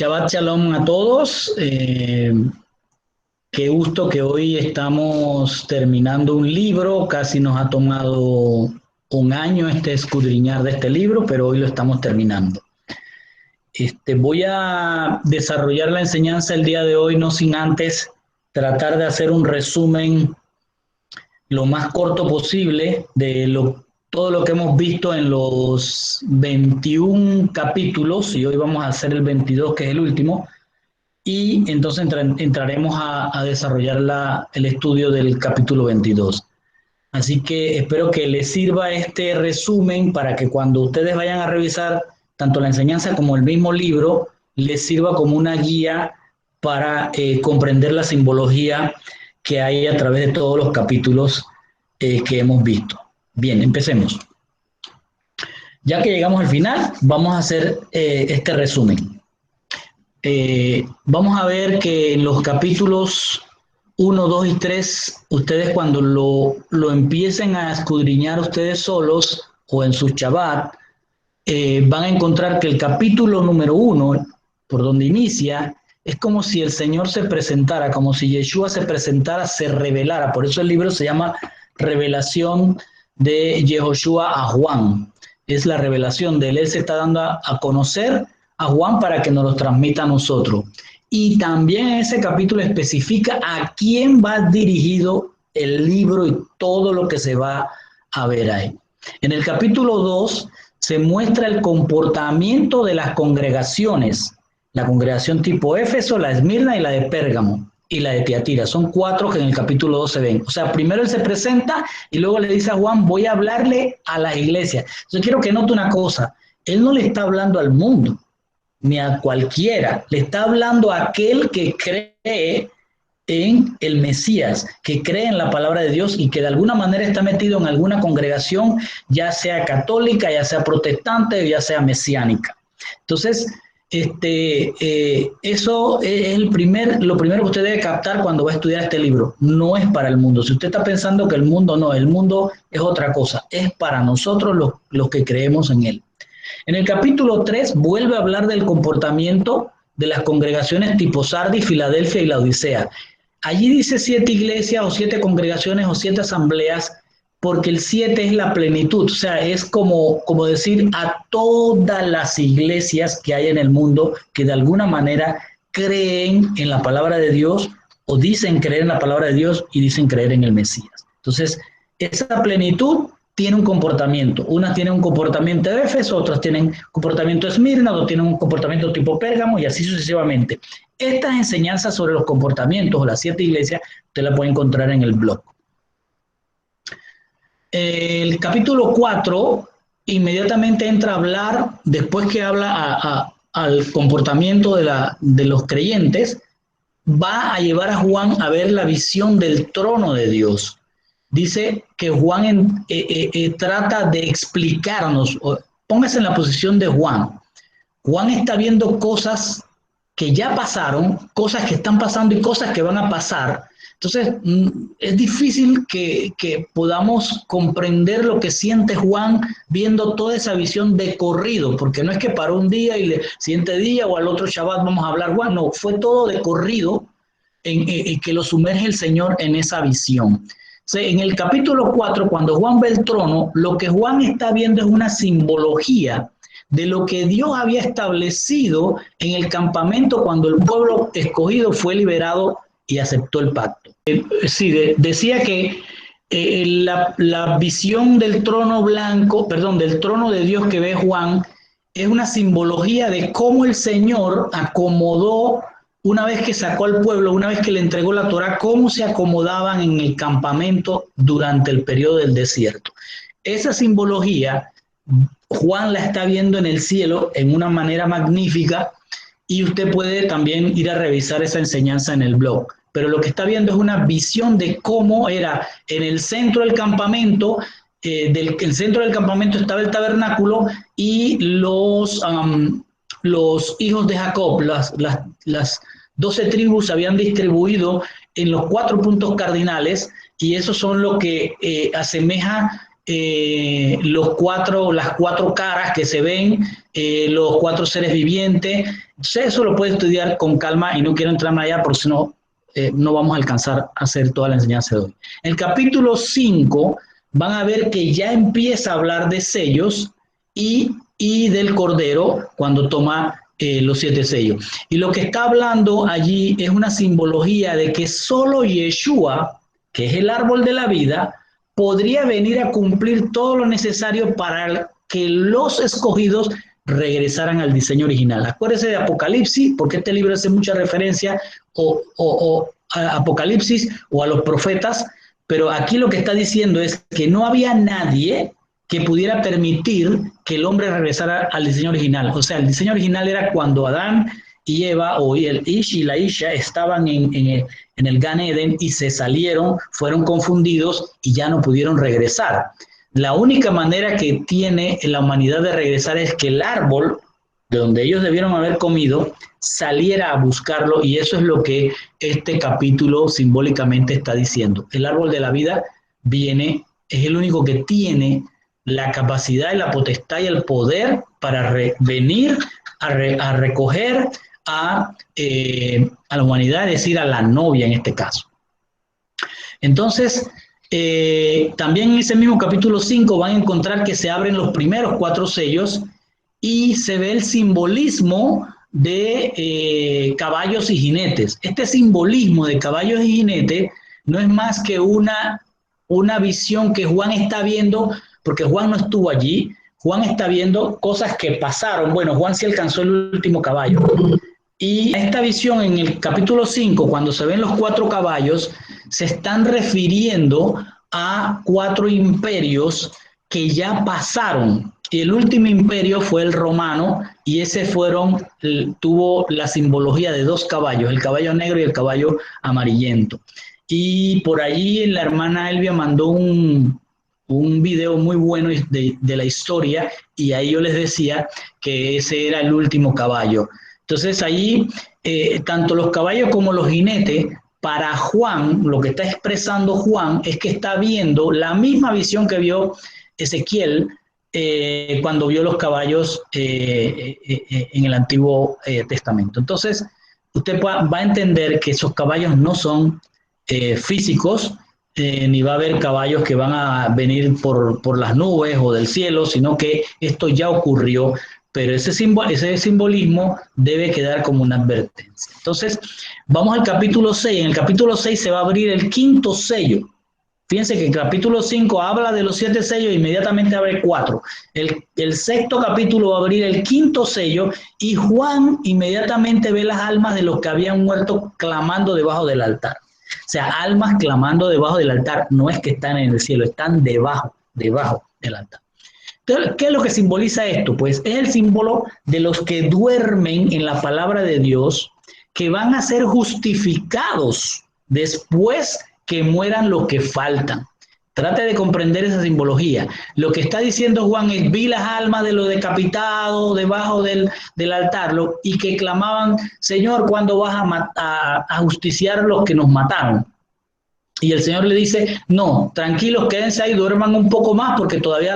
Shabbat Shalom a todos. Qué gusto que hoy estamos terminando un libro. Casi nos ha tomado un año escudriñar de este libro, pero hoy lo estamos terminando. Voy a desarrollar la enseñanza el día de hoy, no sin antes tratar de hacer un resumen lo más corto posible de todo lo que hemos visto en los 21 capítulos, y hoy vamos a hacer el 22, que es el último, y entonces entraremos a desarrollar el estudio del capítulo 22. Así que espero que les sirva este resumen para que cuando ustedes vayan a revisar tanto la enseñanza como el mismo libro, les sirva como una guía para comprender la simbología que hay a través de todos los capítulos que hemos visto. Bien, empecemos. Ya que llegamos al final, vamos a hacer este resumen. Vamos a ver que en los capítulos 1, 2 y 3, ustedes cuando lo empiecen a escudriñar ustedes solos o en su Shabbat, van a encontrar que el capítulo número 1, por donde inicia, es como si el Señor se presentara, como si Yeshua se presentara, se revelara. Por eso el libro se llama Revelación de Yehoshua a Juan. Es la revelación de él. Él se está dando a conocer a Juan para que nos lo transmita a nosotros. Y también en ese capítulo especifica a quién va dirigido el libro y todo lo que se va a ver ahí. En el capítulo 2 se muestra el comportamiento de las congregaciones. La congregación tipo Éfeso, la Esmirna y la de Pérgamo y la de Tiatira. Son 4 que en el capítulo 2 se ven. O sea, primero él se presenta y luego le dice a Juan, voy a hablarle a las iglesias. Yo quiero que note una cosa. Él no le está hablando al mundo, ni a cualquiera. Le está hablando a aquel que cree en el Mesías, que cree en la palabra de Dios y que de alguna manera está metido en alguna congregación, ya sea católica, ya sea protestante, ya sea mesiánica. Entonces, eso es lo primero que usted debe captar cuando va a estudiar este libro. No es para el mundo. Si usted está pensando que el mundo es otra cosa. Es para nosotros los que creemos en él. En el capítulo 3 vuelve a hablar del comportamiento de las congregaciones tipo Sardis, Filadelfia y Laodicea. Allí dice 7 iglesias o 7 congregaciones o 7 asambleas, porque el 7 es la plenitud, o sea, es como decir a todas las iglesias que hay en el mundo que de alguna manera creen en la palabra de Dios o dicen creer en la palabra de Dios y dicen creer en el Mesías. Entonces, esa plenitud tiene un comportamiento. Unas tienen un comportamiento de Éfeso, otras tienen comportamiento de Esmirna, otras tienen un comportamiento tipo Pérgamo y así sucesivamente. Estas enseñanzas sobre los comportamientos o las 7 iglesias, usted las puede encontrar en el blog. El capítulo 4 inmediatamente entra a hablar, después que habla al comportamiento de los creyentes, va a llevar a Juan a ver la visión del trono de Dios. Dice que Juan trata de explicarnos, póngase en la posición de Juan. Juan está viendo cosas que ya pasaron, cosas que están pasando y cosas que van a pasar. Entonces, es difícil que podamos comprender lo que siente Juan viendo toda esa visión de corrido, porque no es que paró un día y el siguiente día o al otro Shabbat vamos a hablar, Juan, no, fue todo de corrido en que lo sumerge el Señor en esa visión. En el capítulo 4, cuando Juan ve el trono, lo que Juan está viendo es una simbología de lo que Dios había establecido en el campamento cuando el pueblo escogido fue liberado y aceptó el pacto. Sí, decía que la visión del trono blanco, perdón, del trono de Dios que ve Juan, es una simbología de cómo el Señor acomodó, una vez que sacó al pueblo, una vez que le entregó la Torá, cómo se acomodaban en el campamento durante el periodo del desierto. Esa simbología Juan la está viendo en el cielo en una manera magnífica y usted puede también ir a revisar esa enseñanza en el blog. Pero lo que está viendo es una visión de cómo era en el centro del campamento. El centro del campamento estaba el tabernáculo y los hijos de Jacob, las 12 tribus se habían distribuido en los 4 puntos cardinales y esos son lo que asemeja las cuatro caras que se ven, los cuatro seres vivientes. Entonces eso lo puede estudiar con calma y no quiero entrar más allá porque si no, no vamos a alcanzar a hacer toda la enseñanza de hoy. En el capítulo 5 van a ver que ya empieza a hablar de sellos y del Cordero cuando toma los 7 sellos. Y lo que está hablando allí es una simbología de que solo Yeshua, que es el árbol de la vida, podría venir a cumplir todo lo necesario para que los escogidos regresaran al diseño original. Acuérdense de Apocalipsis, porque este libro hace mucha referencia a Apocalipsis o a los profetas, pero aquí lo que está diciendo es que no había nadie que pudiera permitir que el hombre regresara al diseño original. O sea, el diseño original era cuando Adán y Eva, o el Ish y la Isha, estaban en el Gan Eden y se salieron, fueron confundidos y ya no pudieron regresar. La única manera que tiene la humanidad de regresar es que el árbol de donde ellos debieron haber comido saliera a buscarlo, y eso es lo que este capítulo simbólicamente está diciendo. El árbol de la vida viene, es el único que tiene la capacidad y la potestad y el poder para venir a recoger a la humanidad, es decir, a la novia en este caso. Entonces, también en ese mismo capítulo 5 van a encontrar que se abren los primeros 4 sellos y se ve el simbolismo de caballos y jinetes. Este simbolismo de caballos y jinetes no es más que una visión que Juan está viendo, porque Juan no estuvo allí. Juan está viendo cosas que pasaron. Bueno, Juan sí alcanzó el último caballo. Y esta visión en el capítulo 5, cuando se ven los 4 caballos, se están refiriendo a 4 imperios que ya pasaron. Y el último imperio fue el romano, y ese tuvo la simbología de 2 caballos, el caballo negro y el caballo amarillento. Y por allí la hermana Elvia mandó un video muy bueno de la historia, y ahí yo les decía que ese era el último caballo. Entonces allí, tanto los caballos como los jinetes, para Juan, lo que está expresando Juan es que está viendo la misma visión que vio Ezequiel cuando vio los caballos en el Antiguo Testamento. Entonces, usted va a entender que esos caballos no son físicos, ni va a haber caballos que van a venir por las nubes o del cielo, sino que esto ya ocurrió, pero ese simbolismo debe quedar como una advertencia. Entonces, vamos al capítulo 6. En el capítulo 6 se va a abrir el 5º sello. Fíjense que el capítulo 5 habla de los 7 sellos, inmediatamente abre 4. El 6º capítulo va a abrir el 5º sello, y Juan inmediatamente ve las almas de los que habían muerto clamando debajo del altar. O sea, almas clamando debajo del altar, no es que están en el cielo, están debajo del altar. Entonces, ¿qué es lo que simboliza esto? Pues es el símbolo de los que duermen en la palabra de Dios, que van a ser justificados después que mueran los que faltan. Trate de comprender esa simbología. Lo que está diciendo Juan es: vi las almas de los decapitados debajo del altar, y que clamaban: Señor, ¿cuándo vas a justiciar a los que nos mataron? Y el Señor le dice: no, tranquilos, quédense ahí, duerman un poco más, porque todavía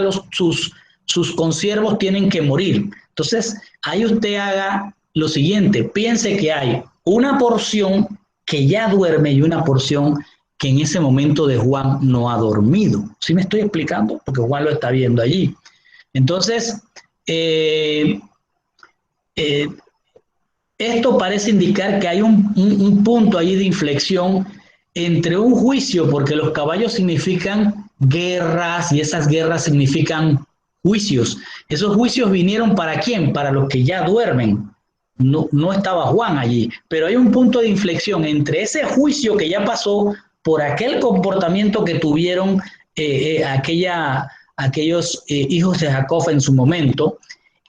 sus consiervos tienen que morir. Entonces, ahí usted haga lo siguiente: piense que hay una porción que ya duerme y una porción que en ese momento de Juan no ha dormido. ¿Sí me estoy explicando? Porque Juan lo está viendo allí. Entonces, esto parece indicar que hay un punto allí de inflexión entre un juicio, porque los caballos significan guerras, y esas guerras significan juicios. Esos juicios vinieron ¿para quién? Para los que ya duermen. No estaba Juan allí, pero hay un punto de inflexión entre ese juicio que ya pasó por aquel comportamiento que tuvieron aquellos hijos de Jacob en su momento,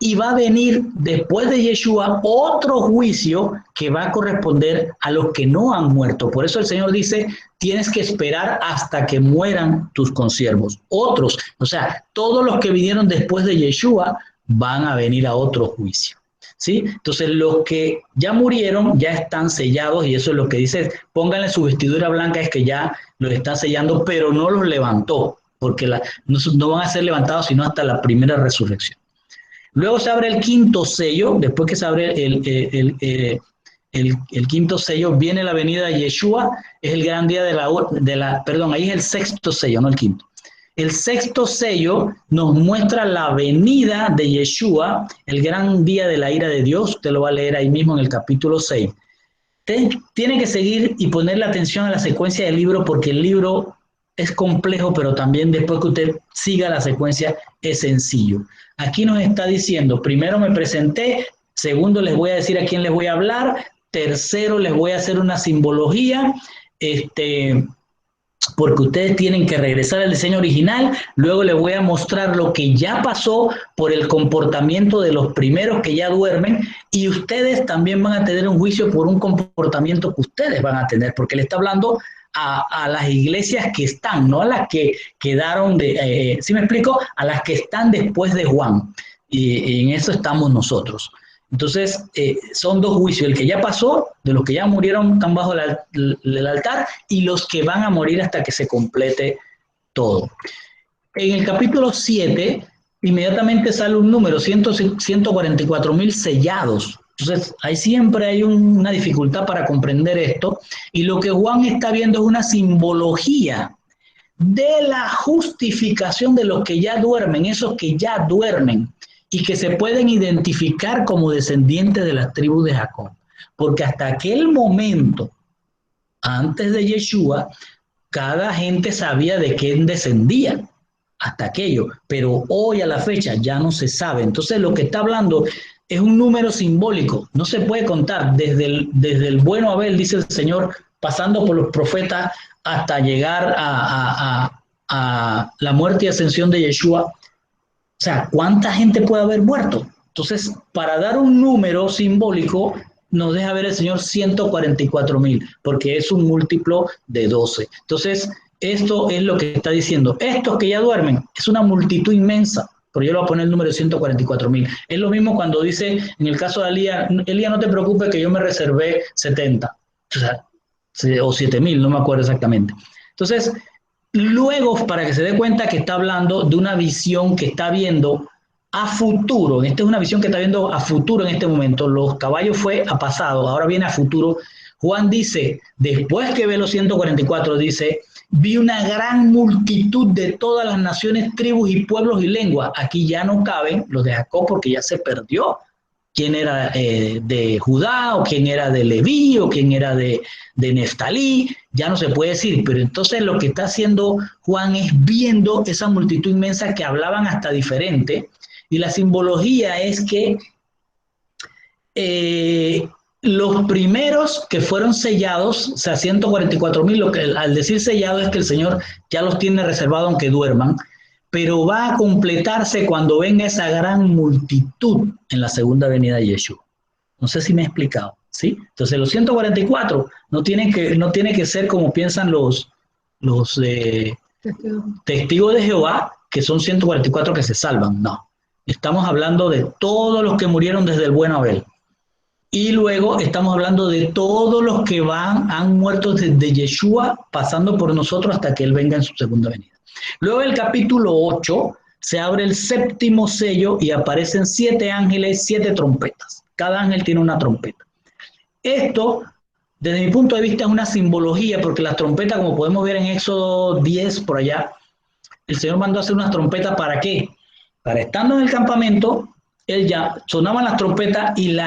y va a venir después de Yeshua otro juicio que va a corresponder a los que no han muerto. Por eso el Señor dice: tienes que esperar hasta que mueran tus consiervos. Otros, o sea, todos los que vinieron después de Yeshua van a venir a otro juicio. ¿Sí? Entonces, los que ya murieron ya están sellados, y eso es lo que dice: pónganle su vestidura blanca, es que ya los está sellando, pero no los levantó. porque no van a ser levantados sino hasta la primera resurrección. Luego se abre el quinto sello, después que se abre el quinto sello, viene la venida de Yeshua, es el gran día perdón, ahí es el sexto sello, no el quinto. El sexto sello nos muestra la venida de Yeshua, el gran día de la ira de Dios. Usted lo va a leer ahí mismo en el capítulo 6. Tiene que seguir y ponerle atención a la secuencia del libro, porque el libro es complejo, pero también después que usted siga la secuencia es sencillo. Aquí nos está diciendo, primero me presenté, segundo les voy a decir a quién les voy a hablar, tercero les voy a hacer una simbología, porque ustedes tienen que regresar al diseño original, luego les voy a mostrar lo que ya pasó por el comportamiento de los primeros que ya duermen, y ustedes también van a tener un juicio por un comportamiento que ustedes van a tener, porque le está hablando a las iglesias que están, no a las que quedaron ¿sí me explico? A las que están después de Juan, y en eso estamos nosotros. Entonces, son dos juicios, el que ya pasó, de los que ya murieron, están bajo el altar, y los que van a morir hasta que se complete todo. En el capítulo 7, inmediatamente sale un número, 144,000 sellados. Entonces, ahí siempre hay una dificultad para comprender esto, y lo que Juan está viendo es una simbología de la justificación de los que ya duermen, esos que ya duermen, y que se pueden identificar como descendientes de las tribus de Jacob. Porque hasta aquel momento, antes de Yeshua, cada gente sabía de quién descendía, hasta aquello, pero hoy a la fecha ya no se sabe. Entonces lo que está hablando es un número simbólico, no se puede contar desde el bueno Abel, dice el Señor, pasando por los profetas hasta llegar a la muerte y ascensión de Yeshua. O sea, ¿cuánta gente puede haber muerto? Entonces, para dar un número simbólico, nos deja ver el Señor 144,000, porque es un múltiplo de 12. Entonces, esto es lo que está diciendo. Estos que ya duermen, es una multitud inmensa, pero yo le voy a poner el número 144,000. Es lo mismo cuando dice, en el caso de Elías, no te preocupes que yo me reservé 70, o 7,000, no me acuerdo exactamente. Entonces, luego, para que se dé cuenta que está hablando de una visión que está viendo a futuro, esta es una visión que está viendo a futuro en este momento, los caballos fue a pasado, ahora viene a futuro. Juan dice, después que ve los 144, dice, vi una gran multitud de todas las naciones, tribus y pueblos y lenguas. Aquí ya no caben los de Jacob porque ya se perdió quién era de Judá, o quién era de Leví, o quién era de Neftalí, ya no se puede decir, pero entonces lo que está haciendo Juan es viendo esa multitud inmensa que hablaban hasta diferente, y la simbología es que los primeros que fueron sellados, o sea, 144,000, al decir sellado es que el Señor ya los tiene reservados aunque duerman, pero va a completarse cuando venga esa gran multitud en la segunda venida de Yeshua. No sé si me he explicado, ¿sí? Entonces los 144 no tiene que ser como piensan los testigos de Jehová, que son 144 que se salvan, no. Estamos hablando de todos los que murieron desde el buen Abel. Y luego estamos hablando de todos los que han muerto desde Yeshua, pasando por nosotros hasta que Él venga en su segunda venida. Luego el capítulo 8 se abre el séptimo sello y aparecen 7 ángeles, 7 trompetas. Cada ángel tiene una trompeta. Esto, desde mi punto de vista, es una simbología, porque las trompetas, como podemos ver en Éxodo 10, por allá, el Señor mandó a hacer unas trompetas, ¿para qué? Para estando en el campamento, Él ya sonaban las trompetas y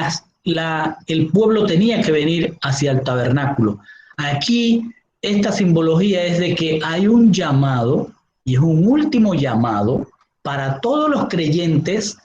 el pueblo tenía que venir hacia el tabernáculo. Aquí, esta simbología es de que hay un llamado, y es un último llamado para todos los creyentes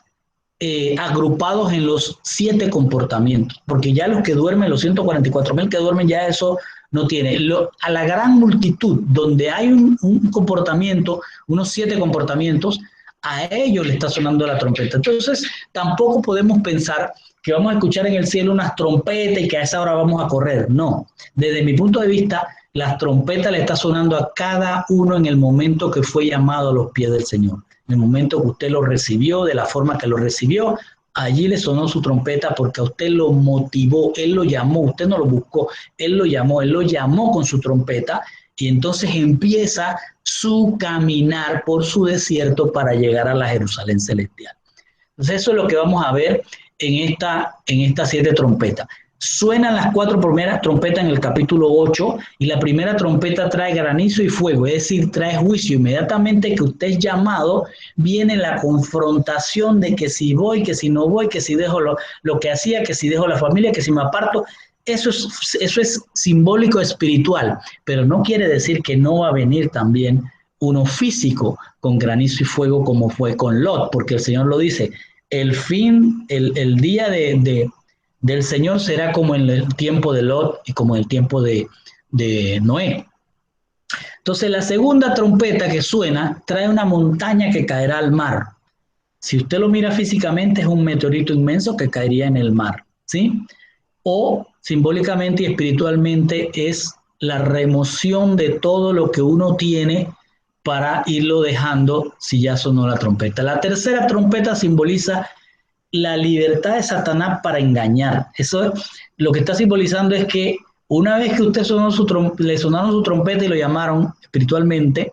agrupados en los 7 comportamientos, porque ya los que duermen, los 144,000 que duermen, ya eso no tiene. A la gran multitud, donde hay un comportamiento, unos 7 comportamientos, a ellos le está sonando la trompeta. Entonces, tampoco podemos pensar que vamos a escuchar en el cielo unas trompetas y que a esa hora vamos a correr. No, desde mi punto de vista, las trompetas le está sonando a cada uno en el momento que fue llamado a los pies del Señor. En el momento que usted lo recibió, de la forma que lo recibió, allí le sonó su trompeta porque a usted lo motivó, Él lo llamó, usted no lo buscó, Él lo llamó con su trompeta, y entonces empieza su caminar por su desierto para llegar a la Jerusalén celestial. Entonces eso es lo que vamos a ver en esta 7 trompetas. Suenan las 4 primeras trompetas en el capítulo 8 y la primera trompeta trae granizo y fuego, es decir, trae juicio. Inmediatamente que usted es llamado, viene la confrontación de que si voy, que si no voy, que si dejo lo que hacía, que si dejo la familia, que si me aparto. Eso es simbólico espiritual, pero no quiere decir que no va a venir también uno físico con granizo y fuego como fue con Lot, porque el Señor lo dice, el día del Señor será como en el tiempo de Lot y como en el tiempo de Noé. Entonces la segunda trompeta que suena trae una montaña que caerá al mar. Si usted lo mira físicamente es un meteorito inmenso que caería en el mar, ¿sí? O simbólicamente y espiritualmente es la remoción de todo lo que uno tiene para irlo dejando si ya sonó la trompeta. La tercera trompeta simboliza la libertad de Satanás para engañar. Eso lo que está simbolizando es que una vez que usted le sonaron su trompeta y lo llamaron espiritualmente,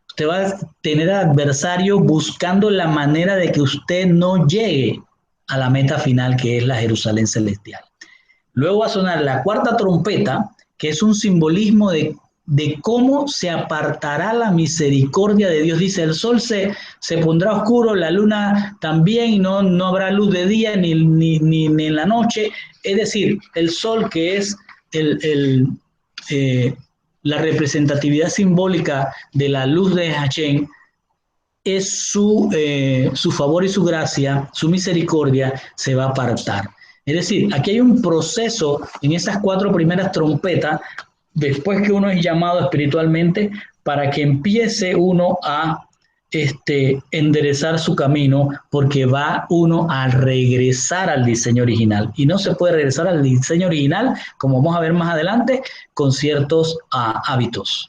usted va a tener al adversario buscando la manera de que usted no llegue a la meta final, que es la Jerusalén celestial. Luego va a sonar la cuarta trompeta, que es un simbolismo de cómo se apartará la misericordia de Dios. Dice, el sol se pondrá oscuro, la luna también, y no habrá luz de día ni en la noche. Es decir, el sol, que es la representatividad simbólica de la luz de Hashem, es su favor y su gracia, su misericordia se va a apartar. Es decir, aquí hay un proceso en esas 4 primeras trompetas, después que uno es llamado espiritualmente, para que empiece uno a enderezar su camino, porque va uno a regresar al diseño original. Y no se puede regresar al diseño original, como vamos a ver más adelante, con ciertos hábitos.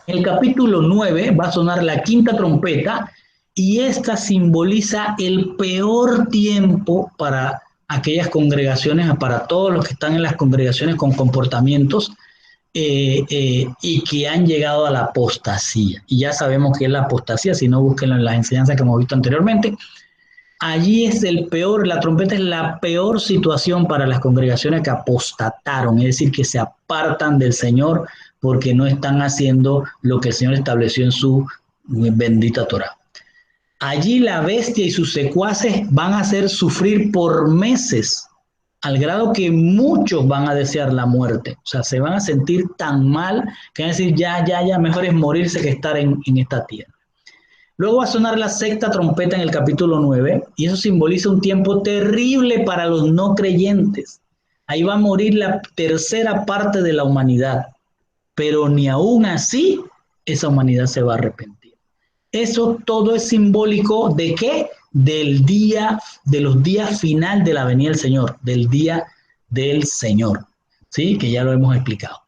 El capítulo 9 va a sonar la quinta trompeta y esta simboliza el peor tiempo para aquellas congregaciones, para todos los que están en las congregaciones con comportamientos y que han llegado a la apostasía. Y ya sabemos qué es la apostasía, si no búsquenlo en las enseñanzas que hemos visto anteriormente. Allí es la trompeta es la peor situación para las congregaciones que apostataron, es decir, que se apartan del Señor porque no están haciendo lo que el Señor estableció en su bendita Torá. Allí la bestia y sus secuaces van a hacer sufrir por meses, al grado que muchos van a desear la muerte. O sea, se van a sentir tan mal que van a decir, ya, mejor es morirse que estar en esta tierra. Luego va a sonar la sexta trompeta en el capítulo 9 y eso simboliza un tiempo terrible para los no creyentes. Ahí va a morir la tercera parte de la humanidad, pero ni aún así esa humanidad se va a arrepentir. Eso todo es simbólico ¿de qué? De los días final de la venida del Señor, del día del Señor, ¿sí? Que ya lo hemos explicado.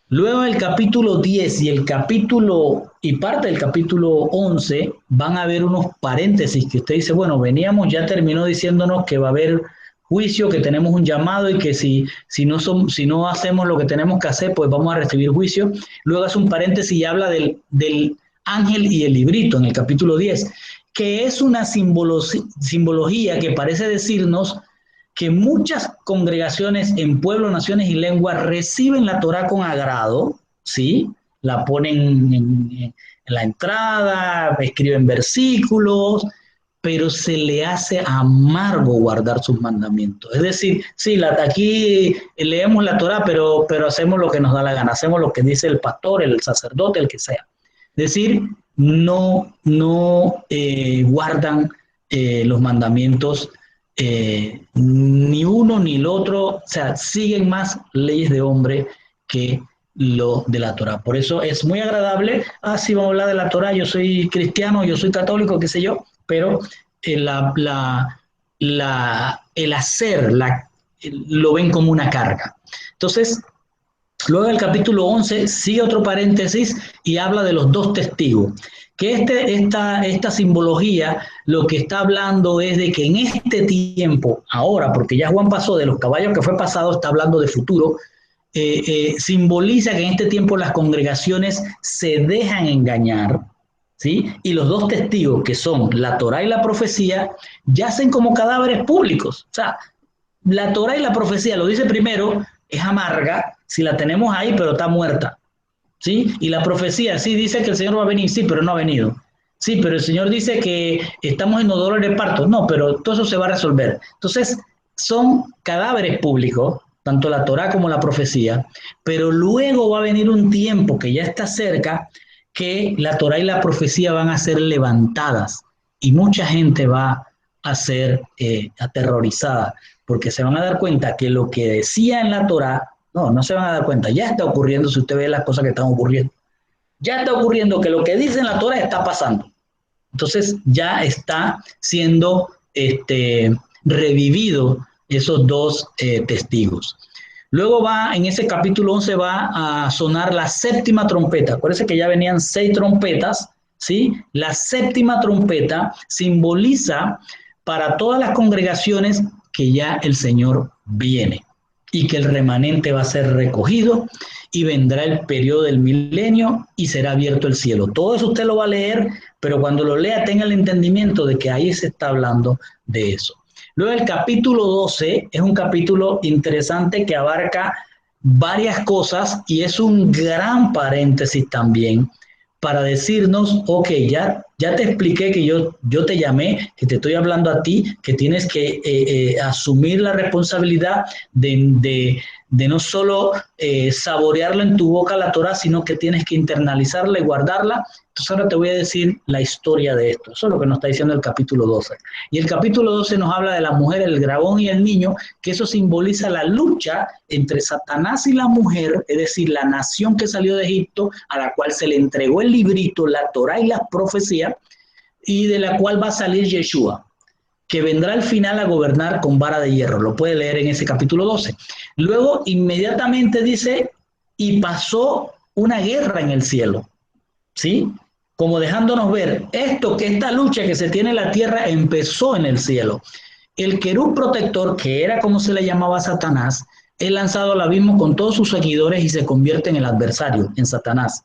Luego el capítulo 10 y parte del capítulo 11 van a haber unos paréntesis que usted dice, bueno, ya terminó diciéndonos que va a haber juicio, que tenemos un llamado y que si no hacemos lo que tenemos que hacer, pues vamos a recibir juicio. Luego hace un paréntesis y habla del ángel y el librito en el capítulo 10, que es una simbología que parece decirnos que muchas congregaciones en pueblos, naciones y lenguas reciben la Torá con agrado, ¿sí? La ponen en la entrada, escriben versículos, pero se le hace amargo guardar sus mandamientos. Es decir, sí, aquí leemos la Torá, pero hacemos lo que nos da la gana, hacemos lo que dice el pastor, el sacerdote, el que sea. Es decir, no guardan los mandamientos ni uno ni el otro, o sea, siguen más leyes de hombre que lo de la Torá. Por eso es muy agradable, sí, vamos a hablar de la Torá, yo soy cristiano, yo soy católico, qué sé yo, pero el hacer lo ven como una carga. Entonces, luego del capítulo 11 sigue otro paréntesis y habla de los 2 testigos. Que esta simbología lo que está hablando es de que en este tiempo, ahora, porque ya Juan pasó de los caballos que fue pasado, está hablando de futuro, simboliza que en este tiempo las congregaciones se dejan engañar, ¿sí? Y los dos testigos, que son la Torá y la profecía, yacen como cadáveres públicos. O sea, la Torá y la profecía, lo dice primero, es amarga si la tenemos ahí, pero está muerta, ¿sí? Y la profecía, sí, dice que el Señor va a venir, sí, pero no ha venido. Sí, pero el Señor dice que estamos en los dolores de parto. No, pero todo eso se va a resolver. Entonces, son cadáveres públicos, tanto la Torá como la profecía, pero luego va a venir un tiempo que ya está cerca, que la Torá y la profecía van a ser levantadas y mucha gente va a ser aterrorizada, porque se van a dar cuenta que lo que decía en la Torá, no se van a dar cuenta, ya está ocurriendo si usted ve las cosas que están ocurriendo. Ya está ocurriendo que lo que dice en la Torá está pasando. Entonces ya está siendo revivido esos dos testigos. Luego en ese capítulo 11 va a sonar la séptima trompeta. Acuérdense que ya venían 6 trompetas, ¿sí? La séptima trompeta simboliza para todas las congregaciones que ya el Señor viene y que el remanente va a ser recogido y vendrá el periodo del milenio y será abierto el cielo. Todo eso usted lo va a leer, pero cuando lo lea tenga el entendimiento de que ahí se está hablando de eso. Luego el capítulo 12 es un capítulo interesante que abarca varias cosas y es un gran paréntesis también para decirnos, ok, ya te expliqué que yo te llamé, que te estoy hablando a ti, que tienes que asumir la responsabilidad de no solo saborearla en tu boca la Torah, sino que tienes que internalizarla y guardarla. Entonces ahora te voy a decir la historia de esto. Eso es lo que nos está diciendo el capítulo 12. Y el capítulo 12 nos habla de la mujer, el dragón y el niño, que eso simboliza la lucha entre Satanás y la mujer, es decir, la nación que salió de Egipto, a la cual se le entregó el librito, la Torah y las profecías, y de la cual va a salir Yeshua, que vendrá al final a gobernar con vara de hierro. Lo puede leer en ese capítulo 12. Luego inmediatamente dice, y pasó una guerra en el cielo, ¿sí? Como dejándonos ver esta lucha que se tiene en la tierra empezó en el cielo. El querub protector, que era como se le llamaba a Satanás, es lanzado al abismo con todos sus seguidores y se convierte en el adversario, en Satanás.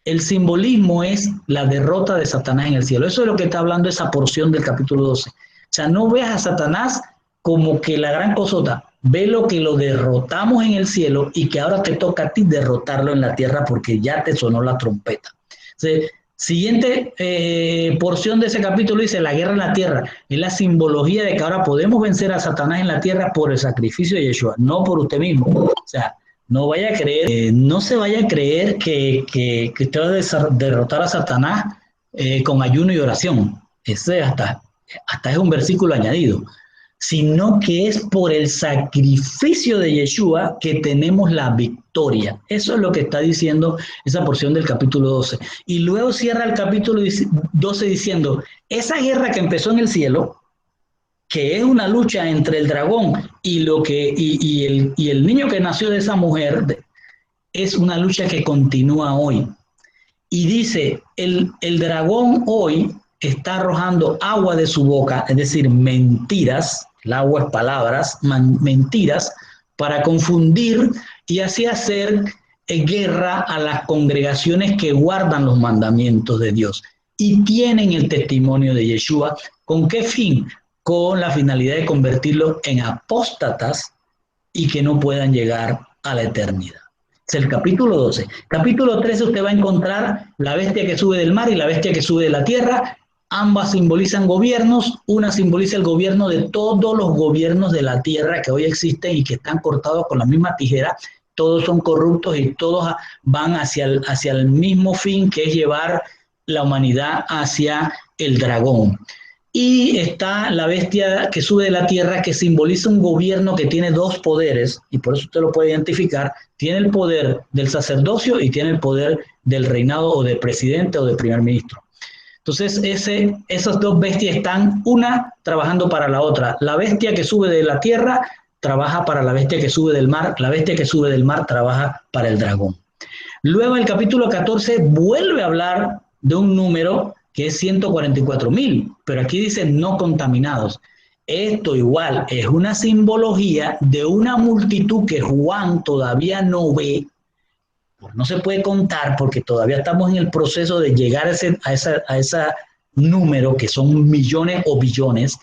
El simbolismo es la derrota de Satanás en el cielo. Eso es lo que está hablando esa porción del capítulo 12. O sea, no veas a Satanás como que la gran cosota. Ve lo que lo derrotamos en el cielo y que ahora te toca a ti derrotarlo en la tierra porque ya te sonó la trompeta. O sea, siguiente porción de ese capítulo dice la guerra en la tierra. Es la simbología de que ahora podemos vencer a Satanás en la tierra por el sacrificio de Yeshua, no por usted mismo. O sea, no vaya a creer, no se vaya a creer que usted va a derrotar a Satanás con ayuno y oración. Ese hasta es un versículo añadido. Sino que es por el sacrificio de Yeshua que tenemos la victoria. Eso es lo que está diciendo esa porción del capítulo 12. Y luego cierra el capítulo 12 diciendo, esa guerra que empezó en el cielo, que es una lucha entre el dragón y el niño que nació de esa mujer, es una lucha que continúa hoy. Y dice, el dragón hoy está arrojando agua de su boca, es decir, mentiras, el agua es palabras, mentiras, para confundir y así hacer guerra a las congregaciones que guardan los mandamientos de Dios y tienen el testimonio de Yeshua. ¿Con qué fin? Con la finalidad de convertirlos en apóstatas y que no puedan llegar a la eternidad. Es el capítulo 12. Capítulo 13 usted va a encontrar la bestia que sube del mar y la bestia que sube de la tierra. Ambas simbolizan gobiernos. Una simboliza el gobierno de todos los gobiernos de la tierra que hoy existen y que están cortados con la misma tijera. Todos son corruptos y todos van hacia el mismo fin, que es llevar la humanidad hacia el dragón. Y está la bestia que sube de la tierra, que simboliza un gobierno que tiene dos poderes, y por eso usted lo puede identificar. Tiene el poder del sacerdocio y tiene el poder del reinado o de presidente o de primer ministro. Entonces, esas dos bestias están una trabajando para la otra. La bestia que sube de la tierra trabaja para la bestia que sube del mar. La bestia que sube del mar trabaja para el dragón. Luego, el capítulo 14 vuelve a hablar de un número que es 144,000, pero aquí dice no contaminados. Esto igual es una simbología de una multitud que Juan todavía no ve, no se puede contar porque todavía estamos en el proceso de llegar a ese número que son millones o billones,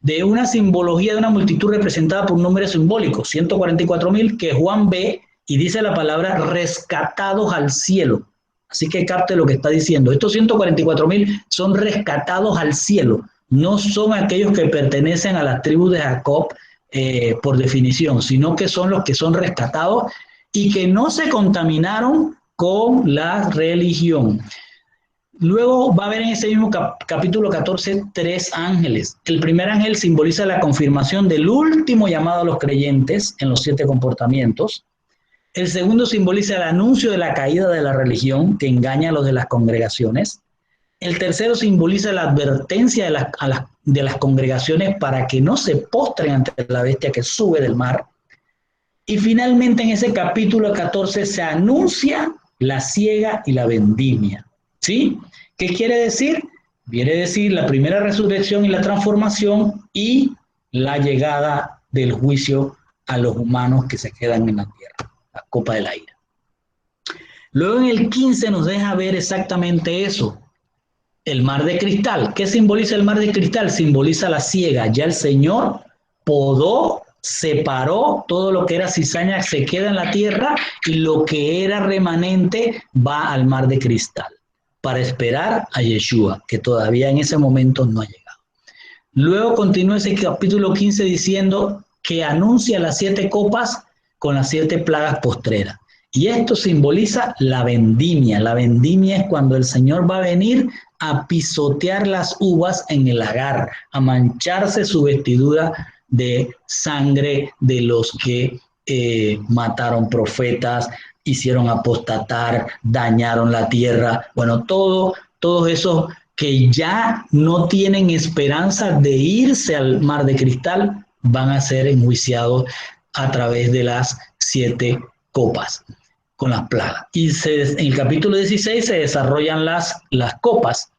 de una simbología de una multitud representada por un número simbólico, 144,000, que Juan ve y dice la palabra rescatados al cielo. Así que capte lo que está diciendo. Estos 144,000 son rescatados al cielo, no son aquellos que pertenecen a las tribus de Jacob por definición, sino que son los que son rescatados y que no se contaminaron con la religión. Luego va a haber en ese mismo capítulo 14 3 ángeles. El primer ángel simboliza la confirmación del último llamado a los creyentes en los 7 comportamientos. El segundo simboliza el anuncio de la caída de la religión que engaña a los de las congregaciones. El tercero simboliza la advertencia de las congregaciones para que no se postren ante la bestia que sube del mar. Y finalmente en ese capítulo 14 se anuncia la siega y la vendimia. ¿Sí? ¿Qué quiere decir? Quiere decir la primera resurrección y la transformación y la llegada del juicio a los humanos que se quedan en la tierra, la copa de la ira. Luego en el 15 nos deja ver exactamente eso, el mar de cristal. ¿Qué simboliza el mar de cristal? Simboliza la siega. Ya el Señor podó, separó todo lo que era cizaña, se queda en la tierra y lo que era remanente va al mar de cristal para esperar a Yeshua, que todavía en ese momento no ha llegado. Luego continúa ese capítulo 15 diciendo que anuncia las 7 copas con las 7 plagas postreras. Y esto simboliza la vendimia. La vendimia es cuando el Señor va a venir a pisotear las uvas en el lagar, a mancharse su vestidura de sangre de los que mataron profetas, hicieron apostatar, dañaron la tierra. Bueno, todos esos que ya no tienen esperanza de irse al mar de cristal van a ser enjuiciados a través de las 7 copas con las plagas. Y en el capítulo 16 se desarrollan las copas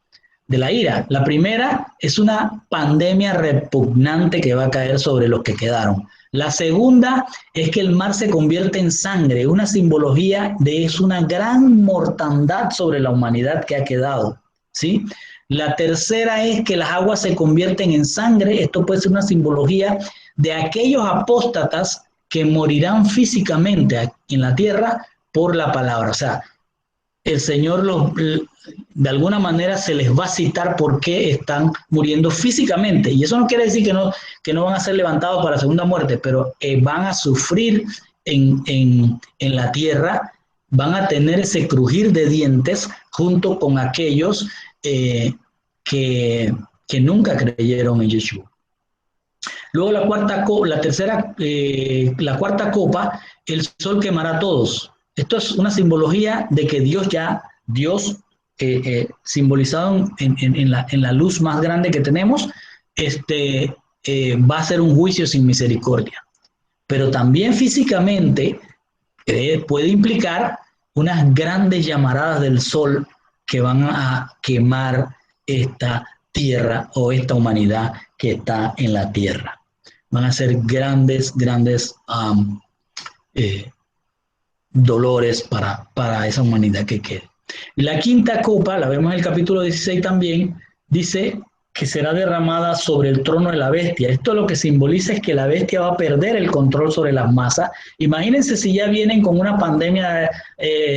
de la ira. La primera es una pandemia repugnante que va a caer sobre los que quedaron. La segunda es que el mar se convierte en sangre, una simbología de es una gran mortandad sobre la humanidad que ha quedado, ¿sí? La tercera es que las aguas se convierten en sangre. Esto puede ser una simbología de aquellos apóstatas que morirán físicamente en la tierra por la palabra. O sea, el Señor de alguna manera se les va a citar por qué están muriendo físicamente. Y eso no quiere decir que no van a ser levantados para la segunda muerte, pero van a sufrir en la tierra, van a tener ese crujir de dientes junto con aquellos que nunca creyeron en Yeshua. Luego la cuarta copa, el sol quemará a todos. Esto es una simbología de que Dios simbolizado en la luz más grande que tenemos, va a ser un juicio sin misericordia. Pero también físicamente puede implicar unas grandes llamaradas del sol que van a quemar esta tierra o esta humanidad que está en la tierra. Van a ser grandes dolores para esa humanidad que quede. Y la quinta copa, la vemos en el capítulo 16 también, dice que será derramada sobre el trono de la bestia. Esto lo que simboliza es que la bestia va a perder el control sobre las masas. Imagínense si ya vienen con una pandemia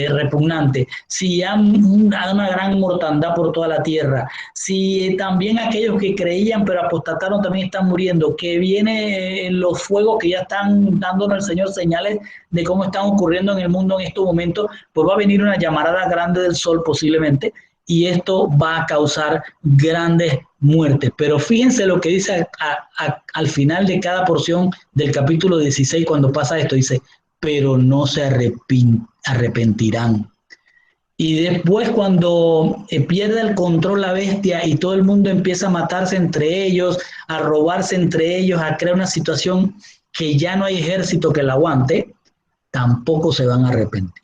repugnante, si ya una gran mortandad por toda la tierra, si también aquellos que creían pero apostataron también están muriendo, que vienen los fuegos que ya están dándonos el Señor señales de cómo están ocurriendo en el mundo en estos momentos, pues va a venir una llamarada grande del sol posiblemente, y esto va a causar grandes muertes. Pero fíjense lo que dice al final de cada porción del capítulo 16 cuando pasa esto, dice, pero no se arrepentirán. Y después cuando pierde el control la bestia y todo el mundo empieza a matarse entre ellos, a robarse entre ellos, a crear una situación que ya no hay ejército que la aguante, tampoco se van a arrepentir.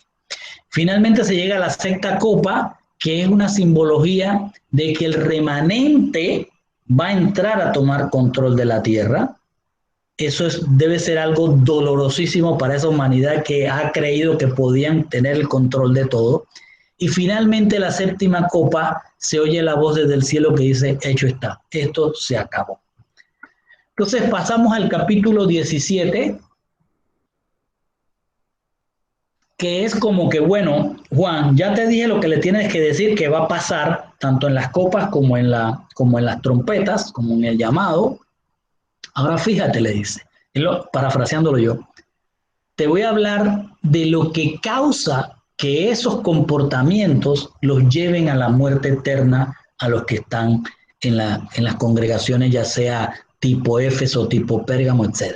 Finalmente se llega a la sexta copa, que es una simbología de que el remanente va a entrar a tomar control de la tierra. Eso debe ser algo dolorosísimo para esa humanidad que ha creído que podían tener el control de todo. Y finalmente la séptima copa, se oye la voz desde el cielo que dice, hecho está, esto se acabó. Entonces pasamos al capítulo 17, que es como que, bueno, Juan, ya te dije lo que le tienes que decir que va a pasar, tanto en las copas como en las trompetas, como en el llamado. Ahora fíjate, le dice, parafraseándolo yo, te voy a hablar de lo que causa que esos comportamientos los lleven a la muerte eterna a los que están en las congregaciones, ya sea tipo Éfeso, tipo Pérgamo, etc.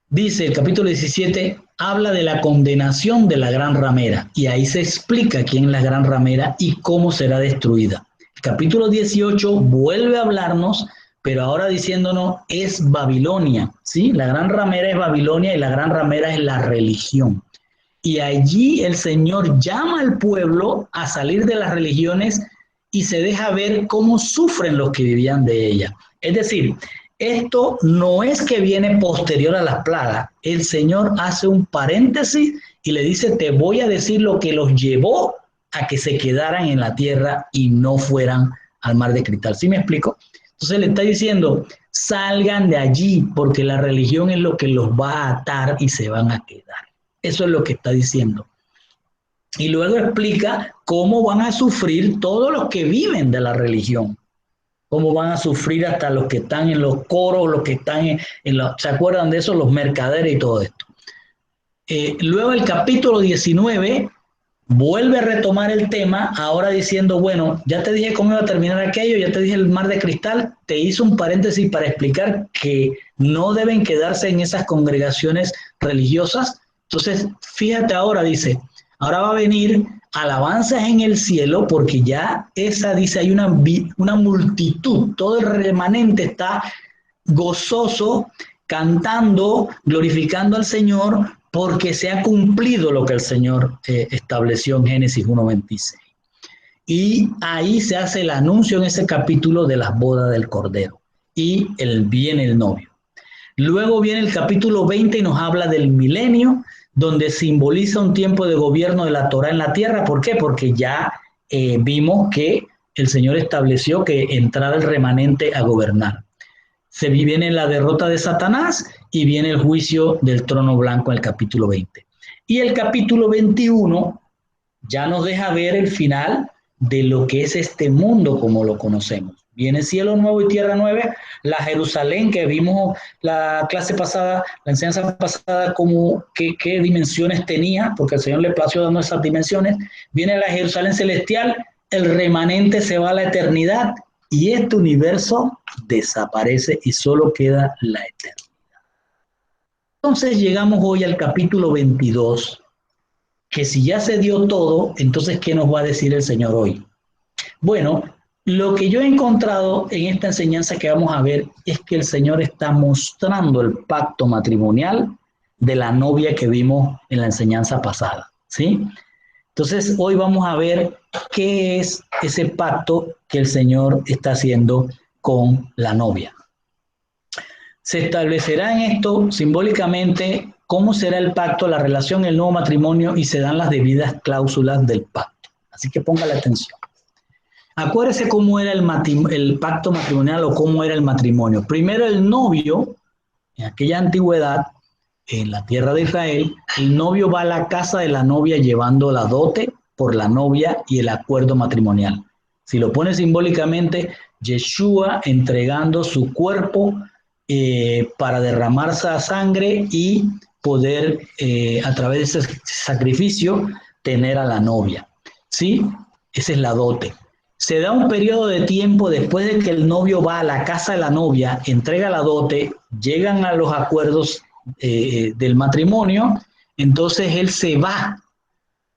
Dice el capítulo 17, habla de la condenación de la gran ramera, y ahí se explica quién es la gran ramera y cómo será destruida. El capítulo 18 vuelve a hablarnos, pero ahora diciéndonos es Babilonia, ¿sí? La gran ramera es Babilonia y la gran ramera es la religión. Y allí el Señor llama al pueblo a salir de las religiones y se deja ver cómo sufren los que vivían de ella. Es decir, esto no es que viene posterior a las plagas. El Señor hace un paréntesis y le dice, te voy a decir lo que los llevó a que se quedaran en la tierra y no fueran al mar de cristal. ¿Sí me explico? Entonces le está diciendo, salgan de allí porque la religión es lo que los va a atar y se van a quedar. Eso es lo que está diciendo. Y luego explica cómo van a sufrir todos los que viven de la religión. Cómo van a sufrir hasta los que están en los coros, los que están ¿se acuerdan de eso? Los mercaderes y todo esto. Luego el capítulo 19 vuelve a retomar el tema, ahora diciendo, bueno, ya te dije cómo iba a terminar aquello, ya te dije el mar de cristal, te hizo un paréntesis para explicar que no deben quedarse en esas congregaciones religiosas. Entonces, fíjate ahora, dice, ahora va a venir alabanzas en el cielo, porque ya esa, dice, hay una multitud, todo el remanente está gozoso, cantando, glorificando al Señor, porque se ha cumplido lo que el Señor estableció en Génesis 1:26. Y ahí se hace el anuncio en ese capítulo de las bodas del Cordero. Y viene el novio. Luego viene el capítulo 20 y nos habla del milenio, donde simboliza un tiempo de gobierno de la Torá en la tierra. ¿Por qué? Porque ya vimos que el Señor estableció que entrara el remanente a gobernar. Se viene la derrota de Satanás y viene el juicio del trono blanco en el capítulo 20. Y el capítulo 21 ya nos deja ver el final de lo que es este mundo como lo conocemos. Viene cielo nuevo y tierra nueva, la Jerusalén que vimos la clase pasada, la enseñanza pasada, como qué dimensiones tenía, porque el Señor le plació dando esas dimensiones. Viene la Jerusalén celestial, el remanente se va a la eternidad y este universo desaparece y solo queda la eternidad. Entonces llegamos hoy al capítulo 22, que si ya se dio todo, entonces ¿qué nos va a decir el Señor hoy? Bueno, lo que yo he encontrado en esta enseñanza que vamos a ver es que el Señor está mostrando el pacto matrimonial de la novia que vimos en la enseñanza pasada, ¿sí? Entonces, hoy vamos a ver qué es ese pacto que el Señor está haciendo con la novia. Se establecerá en esto simbólicamente cómo será el pacto, la relación, el nuevo matrimonio y se dan las debidas cláusulas del pacto. Así que póngale atención. Acuérdese cómo era el pacto matrimonial o cómo era el matrimonio. Primero el novio, en aquella antigüedad, en la tierra de Israel, el novio va a la casa de la novia llevando la dote por la novia y el acuerdo matrimonial. Si lo pone simbólicamente, Yeshua entregando su cuerpo para derramarse a sangre y poder a través de ese sacrificio tener a la novia. ¿Sí? Esa es la dote. Se da un periodo de tiempo después de que el novio va a la casa de la novia, entrega la dote, llegan a los acuerdos del matrimonio, entonces él se va,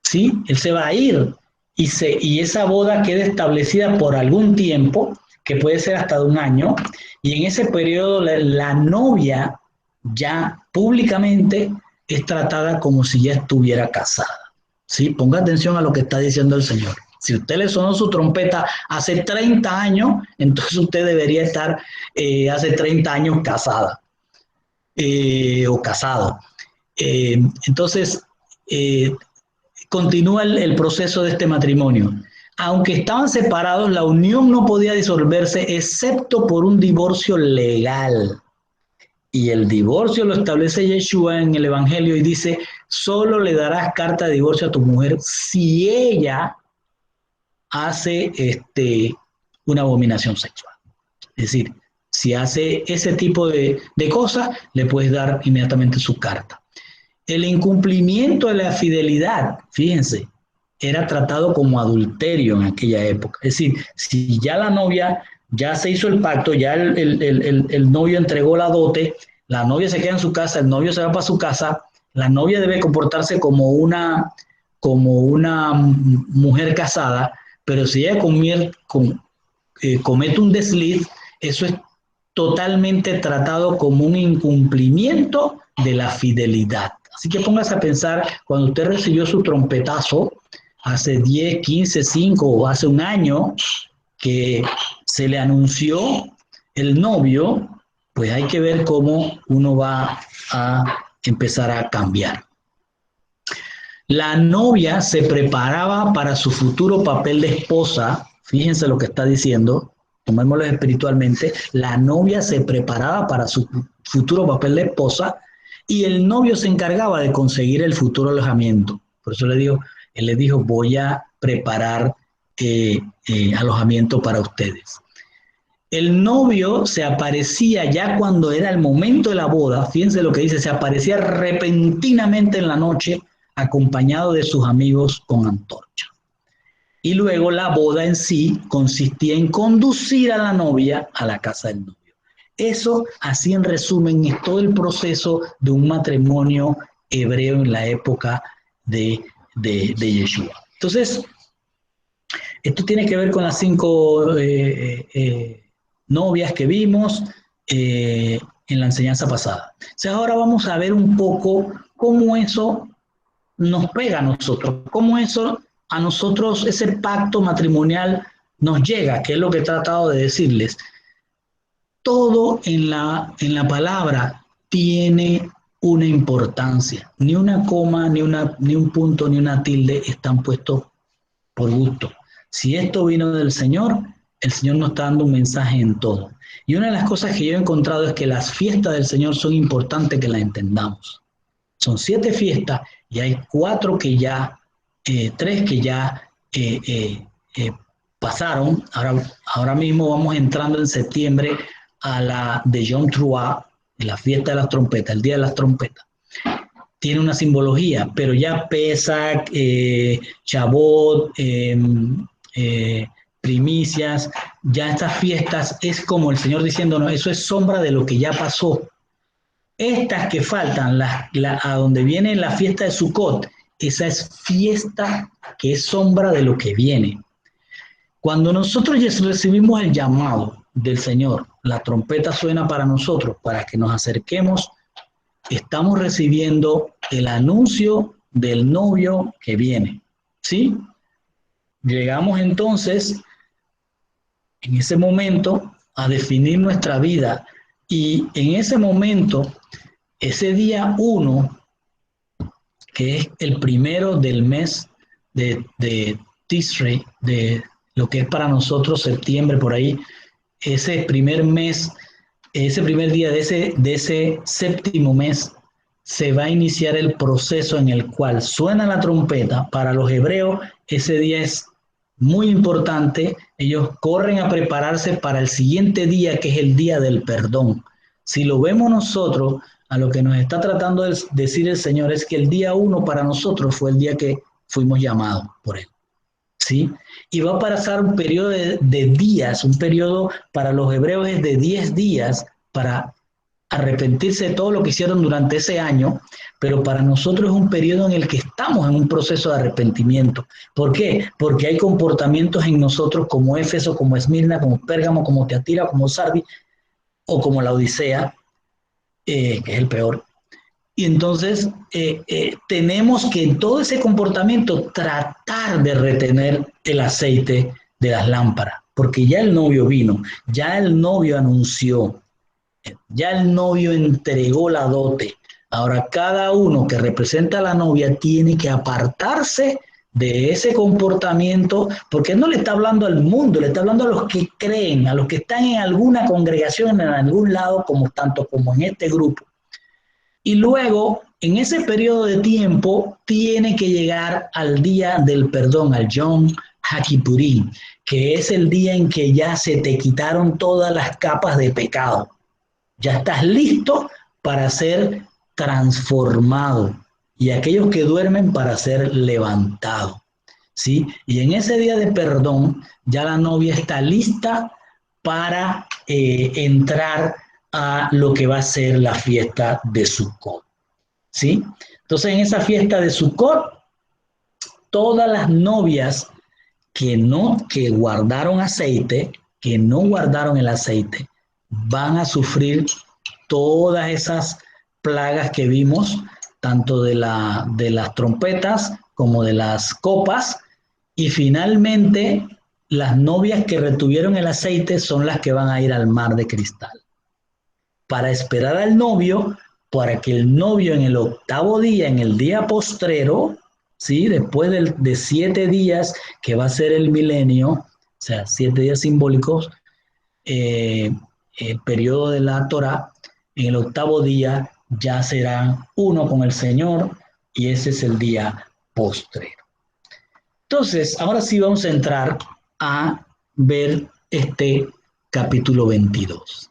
¿sí? Él se va a ir y esa boda queda establecida por algún tiempo, que puede ser hasta de un año, y en ese periodo la novia ya públicamente es tratada como si ya estuviera casada, ¿sí? Ponga atención a lo que está diciendo el Señor. Si usted le sonó su trompeta hace 30 años, entonces usted debería estar hace 30 años casada o casado. Entonces, continúa el proceso de este matrimonio. Aunque estaban separados, la unión no podía disolverse excepto por un divorcio legal. Y el divorcio lo establece Yeshua en el Evangelio y dice, solo le darás carta de divorcio a tu mujer si ella hace una abominación sexual. Es decir, si hace ese tipo de cosas, le puedes dar inmediatamente su carta. El incumplimiento de la fidelidad, fíjense, era tratado como adulterio en aquella época. Es decir, si ya la novia, ya se hizo el pacto, ya el novio entregó la dote, la novia se queda en su casa, el novio se va para su casa, la novia debe comportarse como una mujer casada, pero si ella comete un desliz, eso es totalmente tratado como un incumplimiento de la fidelidad. Así que póngase a pensar, cuando usted recibió su trompetazo, hace 10, 15, 5 o hace un año, que se le anunció el novio, pues hay que ver cómo uno va a empezar a cambiar. La novia se preparaba para su futuro papel de esposa, fíjense lo que está diciendo, tomémoslo espiritualmente, la novia se preparaba para su futuro papel de esposa y el novio se encargaba de conseguir el futuro alojamiento. Por eso él le dijo, voy a preparar alojamiento para ustedes. El novio se aparecía ya cuando era el momento de la boda, fíjense lo que dice, se aparecía repentinamente en la noche acompañado de sus amigos con antorcha. Y luego la boda en sí consistía en conducir a la novia a la casa del novio. Eso, así en resumen, es todo el proceso de un matrimonio hebreo en la época de Yeshua. Entonces, esto tiene que ver con las 5 novias que vimos en la enseñanza pasada. O sea, ahora vamos a ver un poco cómo eso nos pega a nosotros, cómo eso a nosotros, ese pacto matrimonial nos llega, que es lo que he tratado de decirles. Todo en la palabra tiene una importancia, ni una coma, ni un punto, ni una tilde están puestos por gusto. Si esto vino del Señor, el Señor nos está dando un mensaje en todo. Y una de las cosas que yo he encontrado es que las fiestas del Señor son importantes que las entendamos. Son 7 fiestas y hay 4 que ya, 3 que ya pasaron. Ahora mismo vamos entrando en septiembre a la de Yom Teruah, la fiesta de las trompetas, el día de las trompetas. Tiene una simbología, pero ya Pesach, Shavuot, primicias, ya estas fiestas es como el Señor diciéndonos, eso es sombra de lo que ya pasó. Estas que faltan, a donde viene la fiesta de Sukkot, esa es fiesta que es sombra de lo que viene. Cuando nosotros recibimos el llamado del Señor, la trompeta suena para nosotros, para que nos acerquemos, estamos recibiendo el anuncio del novio que viene, ¿sí? Llegamos entonces, en ese momento, a definir nuestra vida y en ese momento, ese día 1, que es el primero del mes de Tishrei, de lo que es para nosotros septiembre, por ahí, ese primer mes, ese primer día de ese séptimo mes, se va a iniciar el proceso en el cual suena la trompeta. Para los hebreos, ese día es muy importante. Ellos corren a prepararse para el siguiente día, que es el día del perdón. Si lo vemos nosotros, a lo que nos está tratando de decir el Señor es que el día 1 para nosotros fue el día que fuimos llamados por Él, ¿sí? Y va a pasar un periodo de días, un periodo para los hebreos es de 10 días para arrepentirse de todo lo que hicieron durante ese año, pero para nosotros es un periodo en el que estamos en un proceso de arrepentimiento. ¿Por qué? Porque hay comportamientos en nosotros como Éfeso, como Esmirna, como Pérgamo, como Teatira, como Sardis o como la Odisea, que es el peor, Y entonces tenemos que en todo ese comportamiento tratar de retener el aceite de las lámparas, porque ya el novio vino, ya el novio anunció, ya el novio entregó la dote. Ahora cada uno que representa a la novia tiene que apartarse de ese comportamiento, porque no le está hablando al mundo, le está hablando a los que creen, a los que están en alguna congregación, en algún lado, como tanto como en este grupo. Y luego, en ese periodo de tiempo, tiene que llegar al día del perdón, al Yom HaKippurim, que es el día en que ya se te quitaron todas las capas de pecado. Ya estás listo para ser transformado y aquellos que duermen para ser levantados. ¿Sí? Y en ese día de perdón, ya la novia está lista para entrar a lo que va a ser la fiesta de Sukkot. ¿Sí? Entonces, en esa fiesta de Sukkot, todas las novias que guardaron aceite, que no guardaron el aceite, van a sufrir todas esas plagas que vimos, tanto de las trompetas como de las copas, y finalmente las novias que retuvieron el aceite son las que van a ir al mar de cristal para esperar al novio, para que el novio en el octavo día, en el día postrero, ¿sí? Después de 7 días, que va a ser el milenio, o sea, 7 días simbólicos, el periodo de la Torá, en el octavo día ya serán uno con el Señor y ese es el día postrero. Entonces, ahora sí vamos a entrar a ver este capítulo 22.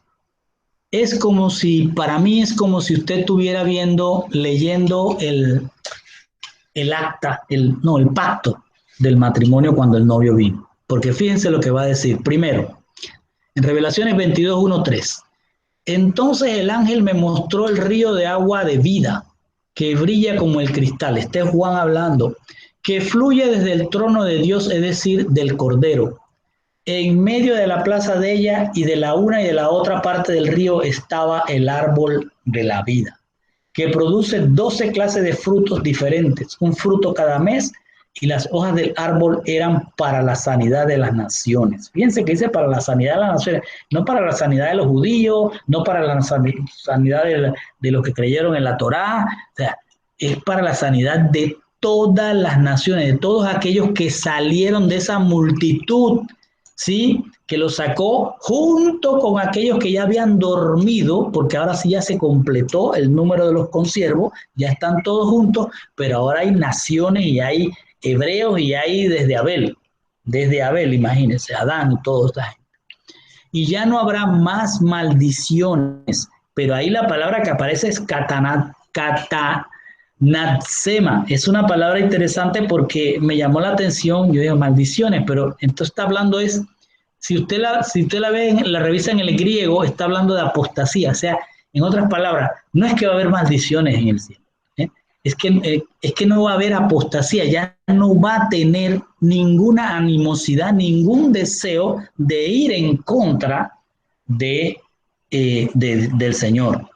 Es como si, para mí es como si usted estuviera leyendo el acta, el pacto del matrimonio cuando el novio vino. Porque fíjense lo que va a decir. Primero, en Revelaciones 22:1-3. Entonces el ángel me mostró el río de agua de vida, que brilla como el cristal. Este es Juan hablando, que fluye desde el trono de Dios, es decir, del Cordero. En medio de la plaza de ella y de la una y de la otra parte del río estaba el árbol de la vida, que produce 12 clases de frutos diferentes, un fruto cada mes, y las hojas del árbol eran para la sanidad de las naciones. Fíjense que dice para la sanidad de las naciones, no para la sanidad de los judíos, no para la sanidad de los que creyeron en la Torá, o sea, es para la sanidad de todas las naciones, de todos aquellos que salieron de esa multitud, ¿sí? Que lo sacó junto con aquellos que ya habían dormido, porque ahora sí ya se completó el número de los consiervos, ya están todos juntos, pero ahora hay naciones y hay hebreos y hay desde Abel, imagínense, Adán y toda esta gente. Y ya no habrá más maldiciones, pero ahí la palabra que aparece es Natsema. Es una palabra interesante porque me llamó la atención. Yo digo maldiciones, pero entonces está hablando si usted la ve, la revisa en el griego, está hablando de apostasía. O sea, en otras palabras, no es que va a haber maldiciones en el cielo. Es que no va a haber apostasía, ya no va a tener ninguna animosidad, ningún deseo de ir en contra del Señor.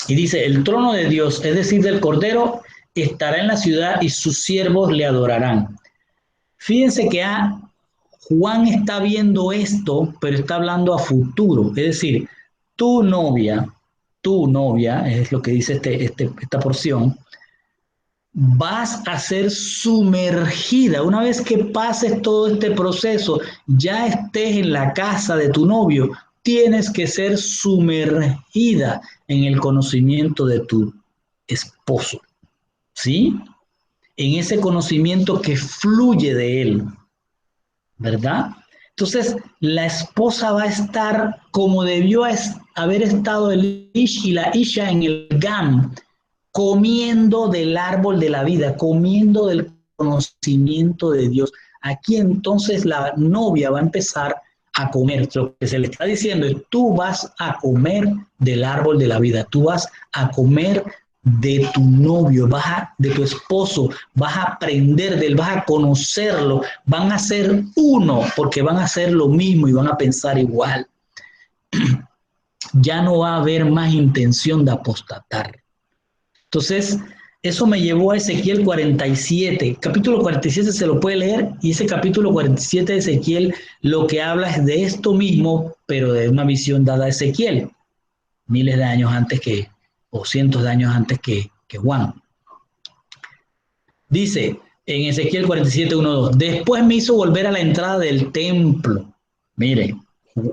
Y dice, el trono de Dios, es decir, del Cordero, estará en la ciudad y sus siervos le adorarán. Fíjense que Juan está viendo esto, pero está hablando a futuro. Es decir, tu novia, es lo que dice esta porción, vas a ser sumergida. Una vez que pases todo este proceso, ya estés en la casa de tu novio, tienes que ser sumergida en el conocimiento de tu esposo, ¿sí? En ese conocimiento que fluye de él, ¿verdad? Entonces, la esposa va a estar como debió haber estado el Ish y la Isha en el Gam, comiendo del árbol de la vida, comiendo del conocimiento de Dios. Aquí entonces la novia va a empezar a comer. Lo que se le está diciendo es, tú vas a comer del árbol de la vida, tú vas a comer de tu novio, de tu esposo, vas a aprender de él, vas a conocerlo, van a ser uno, porque van a hacer lo mismo y van a pensar igual. Ya no va a haber más intención de apostatar. Entonces, eso me llevó a Ezequiel 47. Capítulo 47 se lo puede leer, y ese capítulo 47 de Ezequiel lo que habla es de esto mismo, pero de una visión dada a Ezequiel, miles de años antes que, o cientos de años antes que Juan. Dice en Ezequiel 47, 1, 2, después me hizo volver a la entrada del templo. Mire,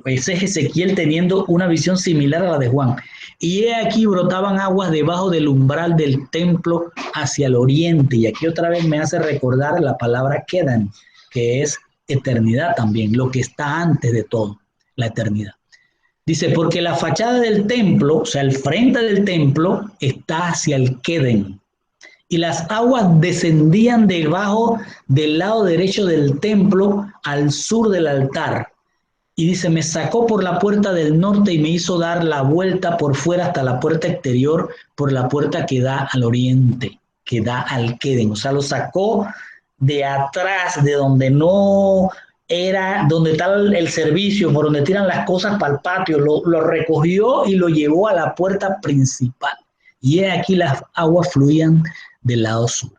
ese es Ezequiel teniendo una visión similar a la de Juan. Y he aquí brotaban aguas debajo del umbral del templo hacia el oriente. Y aquí otra vez me hace recordar la palabra quedan, que es eternidad también, lo que está antes de todo, la eternidad. Dice, porque la fachada del templo, o sea, el frente del templo, está hacia el queden. Y las aguas descendían debajo del lado derecho del templo al sur del altar. Y dice, me sacó por la puerta del norte y me hizo dar la vuelta por fuera hasta la puerta exterior, por la puerta que da al oriente, que da al queden. O sea, lo sacó de atrás, de donde no era, donde está el servicio, por donde tiran las cosas para el patio, lo recogió y lo llevó a la puerta principal. Y aquí las aguas fluían del lado sur.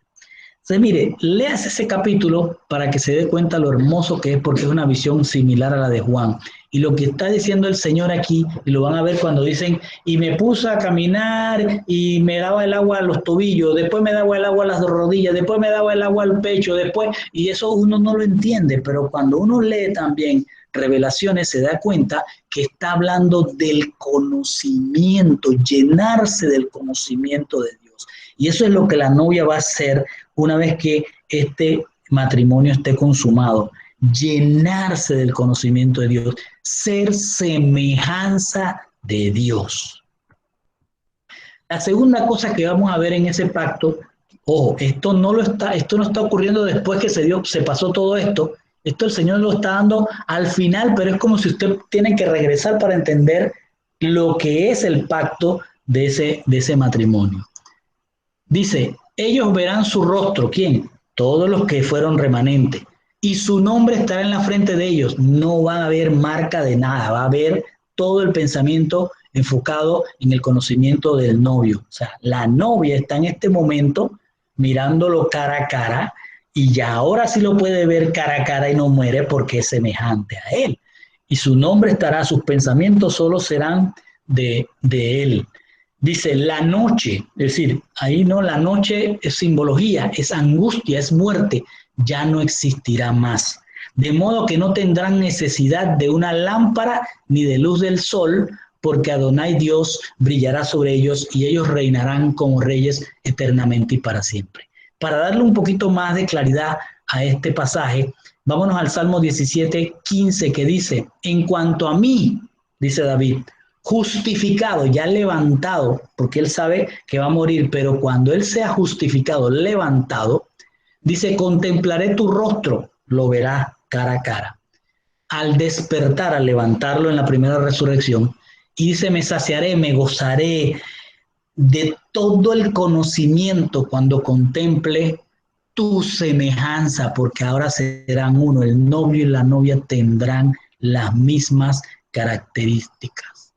Entonces, mire, léase ese capítulo para que se dé cuenta lo hermoso que es, porque es una visión similar a la de Juan. Y lo que está diciendo el Señor aquí, y lo van a ver cuando dicen, y me puse a caminar y me daba el agua a los tobillos, después me daba el agua a las rodillas, después me daba el agua al pecho, después, y eso uno no lo entiende, pero cuando uno lee también Revelaciones se da cuenta que está hablando del conocimiento, llenarse del conocimiento de Dios. Y eso es lo que la novia va a hacer una vez que este matrimonio esté consumado, llenarse del conocimiento de Dios, ser semejanza de Dios. La segunda cosa que vamos a ver en ese pacto, ojo, esto no está ocurriendo después que se pasó todo esto. Esto el Señor lo está dando al final, pero es como si usted tiene que regresar para entender lo que es el pacto de ese matrimonio. Dice, ellos verán su rostro. ¿Quién? Todos los que fueron remanentes. Y su nombre estará en la frente de ellos. No va a haber marca de nada. Va a haber todo el pensamiento enfocado en el conocimiento del novio. O sea, la novia está en este momento mirándolo cara a cara, y ya ahora sí lo puede ver cara a cara y no muere porque es semejante a él. Y su nombre estará, sus pensamientos solo serán de él. Dice la noche, es decir, ahí no, la noche es simbología, es angustia, es muerte, ya no existirá más. De modo que no tendrán necesidad de una lámpara ni de luz del sol, porque Adonai Dios brillará sobre ellos y ellos reinarán como reyes eternamente y para siempre. Para darle un poquito más de claridad a este pasaje, vámonos al Salmo 17, 15, que dice, en cuanto a mí, dice David, justificado, ya levantado, porque él sabe que va a morir, pero cuando él sea justificado, levantado, dice, contemplaré tu rostro, lo verá cara a cara. Al despertar, al levantarlo en la primera resurrección, y dice, me saciaré, me gozaré de todo el conocimiento cuando contemple tu semejanza, porque ahora serán uno, el novio y la novia tendrán las mismas características.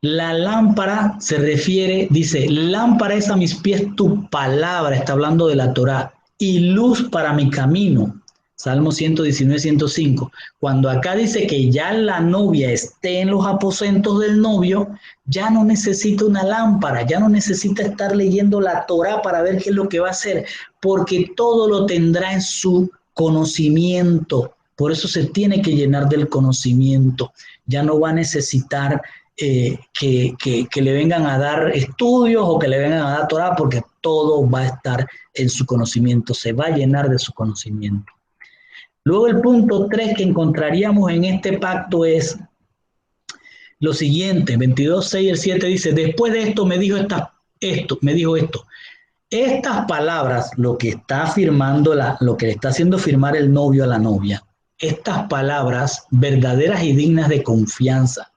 La lámpara se refiere, dice, lámpara es a mis pies tu palabra, está hablando de la Torá, y luz para mi camino. Salmo 119, 105. Cuando acá dice que ya la novia esté en los aposentos del novio, ya no necesita una lámpara, ya no necesita estar leyendo la Torá para ver qué es lo que va a hacer, porque todo lo tendrá en su conocimiento. Por eso se tiene que llenar del conocimiento. Ya no va a necesitar que le vengan a dar estudios o que le vengan a dar Torah, porque todo va a estar en su conocimiento, se va a llenar de su conocimiento. Luego el punto 3 que encontraríamos en este pacto es lo siguiente, 22, 6 y el 7 dice, después de esto me dijo esto. Estas palabras, lo que está afirmando, lo que le está haciendo firmar el novio a la novia, estas palabras verdaderas y dignas de confianza.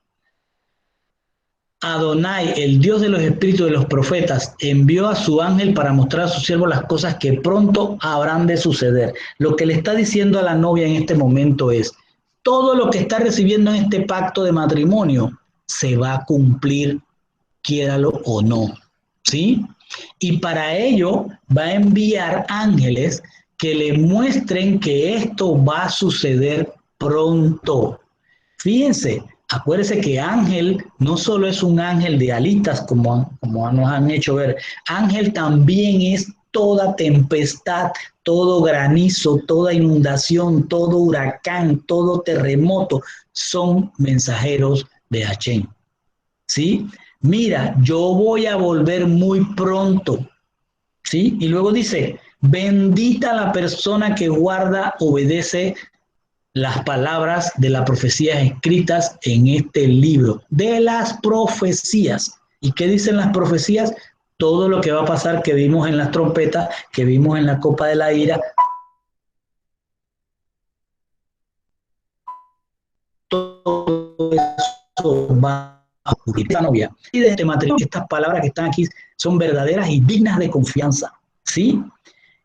Adonai, el Dios de los espíritus de los profetas, envió a su ángel para mostrar a su siervo las cosas que pronto habrán de suceder. Lo que le está diciendo a la novia en este momento es, todo lo que está recibiendo en este pacto de matrimonio se va a cumplir, quiéralo o no. ¿Sí? Y para ello va a enviar ángeles que le muestren que esto va a suceder pronto. Fíjense, acuérdense que ángel no solo es un ángel de alitas, como nos han hecho ver, ángel también es toda tempestad, todo granizo, toda inundación, todo huracán, todo terremoto, son mensajeros de Hachén. ¿Sí? Mira, yo voy a volver muy pronto. ¿Sí? Y luego dice, bendita la persona que guarda, obedece las palabras de las profecías escritas en este libro, de las profecías. ¿Y qué dicen las profecías? Todo lo que va a pasar que vimos en las trompetas, que vimos en la copa de la ira, todo eso va a ocurrir. Esta novia y de este matrimonio, estas palabras que están aquí son verdaderas y dignas de confianza. ¿Sí?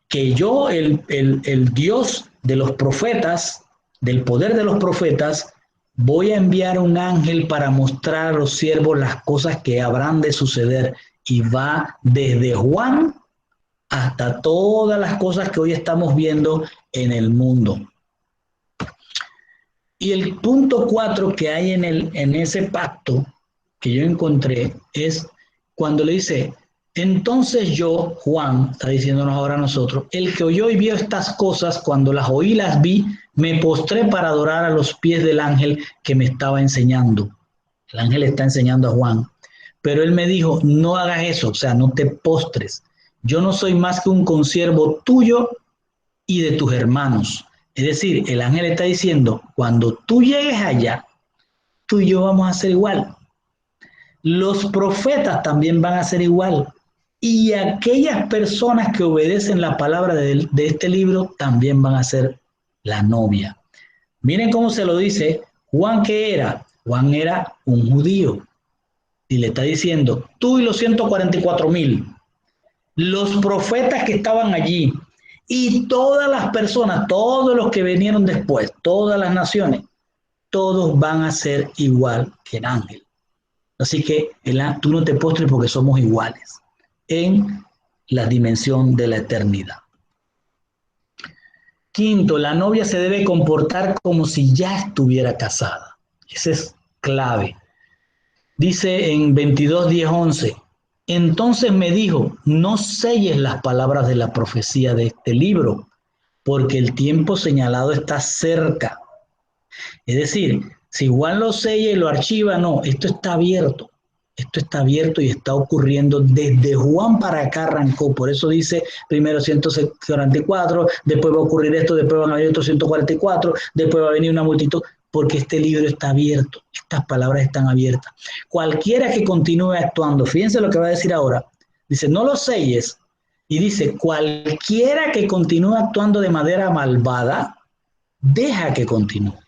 Que yo, el Dios de los profetas, del poder de los profetas, voy a enviar un ángel para mostrar a los siervos las cosas que habrán de suceder. Y va desde Juan hasta todas las cosas que hoy estamos viendo en el mundo. Y el punto 4 que hay en ese pacto que yo encontré es cuando le dice, entonces yo, Juan, está diciéndonos ahora a nosotros, el que oyó y vio estas cosas, cuando las oí, las vi, me postré para adorar a los pies del ángel que me estaba enseñando. El ángel está enseñando a Juan. Pero él me dijo, no hagas eso, o sea, no te postres. Yo no soy más que un consiervo tuyo y de tus hermanos. Es decir, el ángel está diciendo, cuando tú llegues allá, tú y yo vamos a ser igual. Los profetas también van a ser igual. Y aquellas personas que obedecen la palabra de este libro también van a ser la novia. Miren cómo se lo dice Juan, ¿qué era? Juan era un judío. Y le está diciendo, tú y los 144,000, los profetas que estaban allí y todas las personas, todos los que vinieron después, todas las naciones, todos van a ser igual que el ángel. Así que tú no te postres porque somos iguales en la dimensión de la eternidad. Quinto, la novia se debe comportar como si ya estuviera casada. Ese es clave. Dice en 22, 10, 11, entonces me dijo, no selles las palabras de la profecía de este libro, porque el tiempo señalado está cerca. Es decir, si Juan lo sella y lo archiva, no, esto está abierto. Esto está abierto y está ocurriendo desde Juan para acá arrancó. Por eso dice primero 144, después va a ocurrir esto, después van a venir otros 144, después va a venir una multitud, porque este libro está abierto. Estas palabras están abiertas. Cualquiera que continúe actuando, fíjense lo que va a decir ahora. Dice, no lo selles. Y dice, cualquiera que continúe actuando de manera malvada, deja que continúe.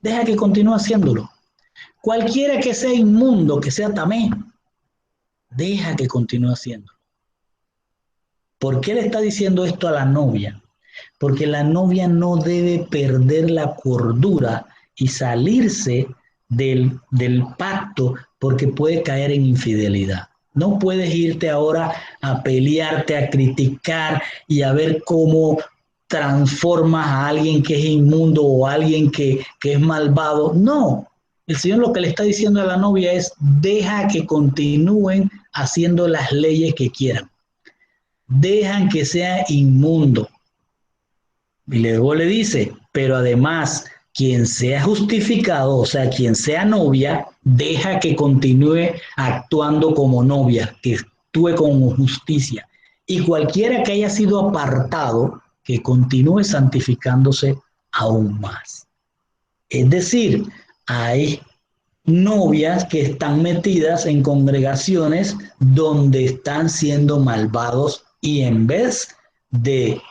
Deja que continúe haciéndolo. Cualquiera que sea inmundo, que sea tamé, deja que continúe haciéndolo. ¿Por qué le está diciendo esto a la novia? Porque la novia no debe perder la cordura y salirse del pacto porque puede caer en infidelidad. No puedes irte ahora a pelearte, a criticar y a ver cómo transformas a alguien que es inmundo o a alguien que es malvado. No, el Señor lo que le está diciendo a la novia es, deja que continúen haciendo las leyes que quieran. Dejan que sea inmundo. Y luego le dice, pero además, quien sea justificado, o sea, quien sea novia, deja que continúe actuando como novia, que actúe con justicia. Y cualquiera que haya sido apartado, que continúe santificándose aún más. Es decir, hay novias que están metidas en congregaciones donde están siendo malvados y en vez de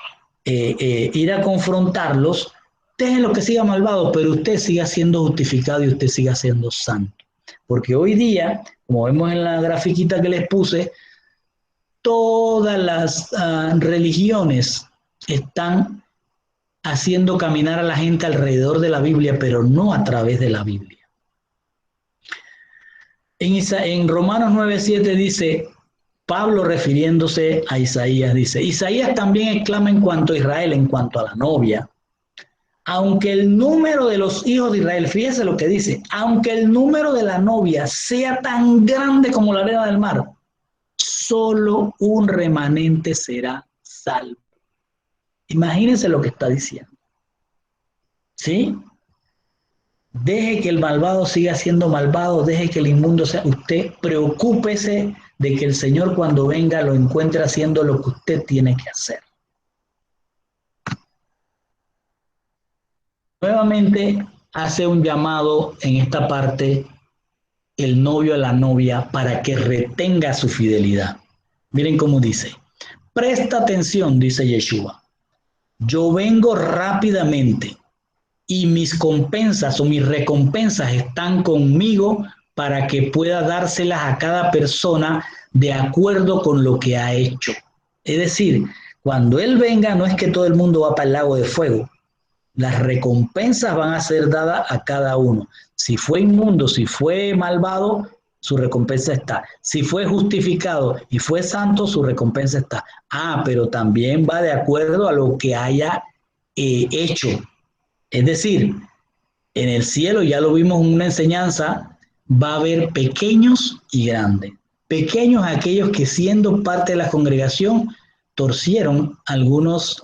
ir a confrontarlos, déjenlo que siga malvado, pero usted siga siendo justificado y usted siga siendo santo. Porque hoy día, como vemos en la grafiquita que les puse, todas las religiones están haciendo caminar a la gente alrededor de la Biblia, pero no a través de la Biblia. En Romanos 9:7 dice, Pablo refiriéndose a Isaías dice, Isaías también exclama en cuanto a Israel, en cuanto a la novia, aunque el número de los hijos de Israel, fíjese lo que dice, aunque el número de la novia sea tan grande como la arena del mar, solo un remanente será salvo. Imagínense lo que está diciendo. ¿Sí? Deje que el malvado siga siendo malvado, deje que el inmundo sea. Usted preocúpese de que el Señor cuando venga lo encuentre haciendo lo que usted tiene que hacer. Nuevamente hace un llamado en esta parte el novio a la novia para que retenga su fidelidad. Miren cómo dice. Presta atención, dice Yeshua. Yo vengo rápidamente y mis compensas o mis recompensas están conmigo para que pueda dárselas a cada persona de acuerdo con lo que ha hecho. Es decir, cuando Él venga no es que todo el mundo va para el lago de fuego. Las recompensas van a ser dadas a cada uno. Si fue inmundo, si fue malvado, su recompensa está. Si fue justificado y fue santo, su recompensa está. Pero también va de acuerdo a lo que haya hecho. Es decir, en el cielo, ya lo vimos en una enseñanza, va a haber pequeños y grandes. Pequeños aquellos que siendo parte de la congregación torcieron algunos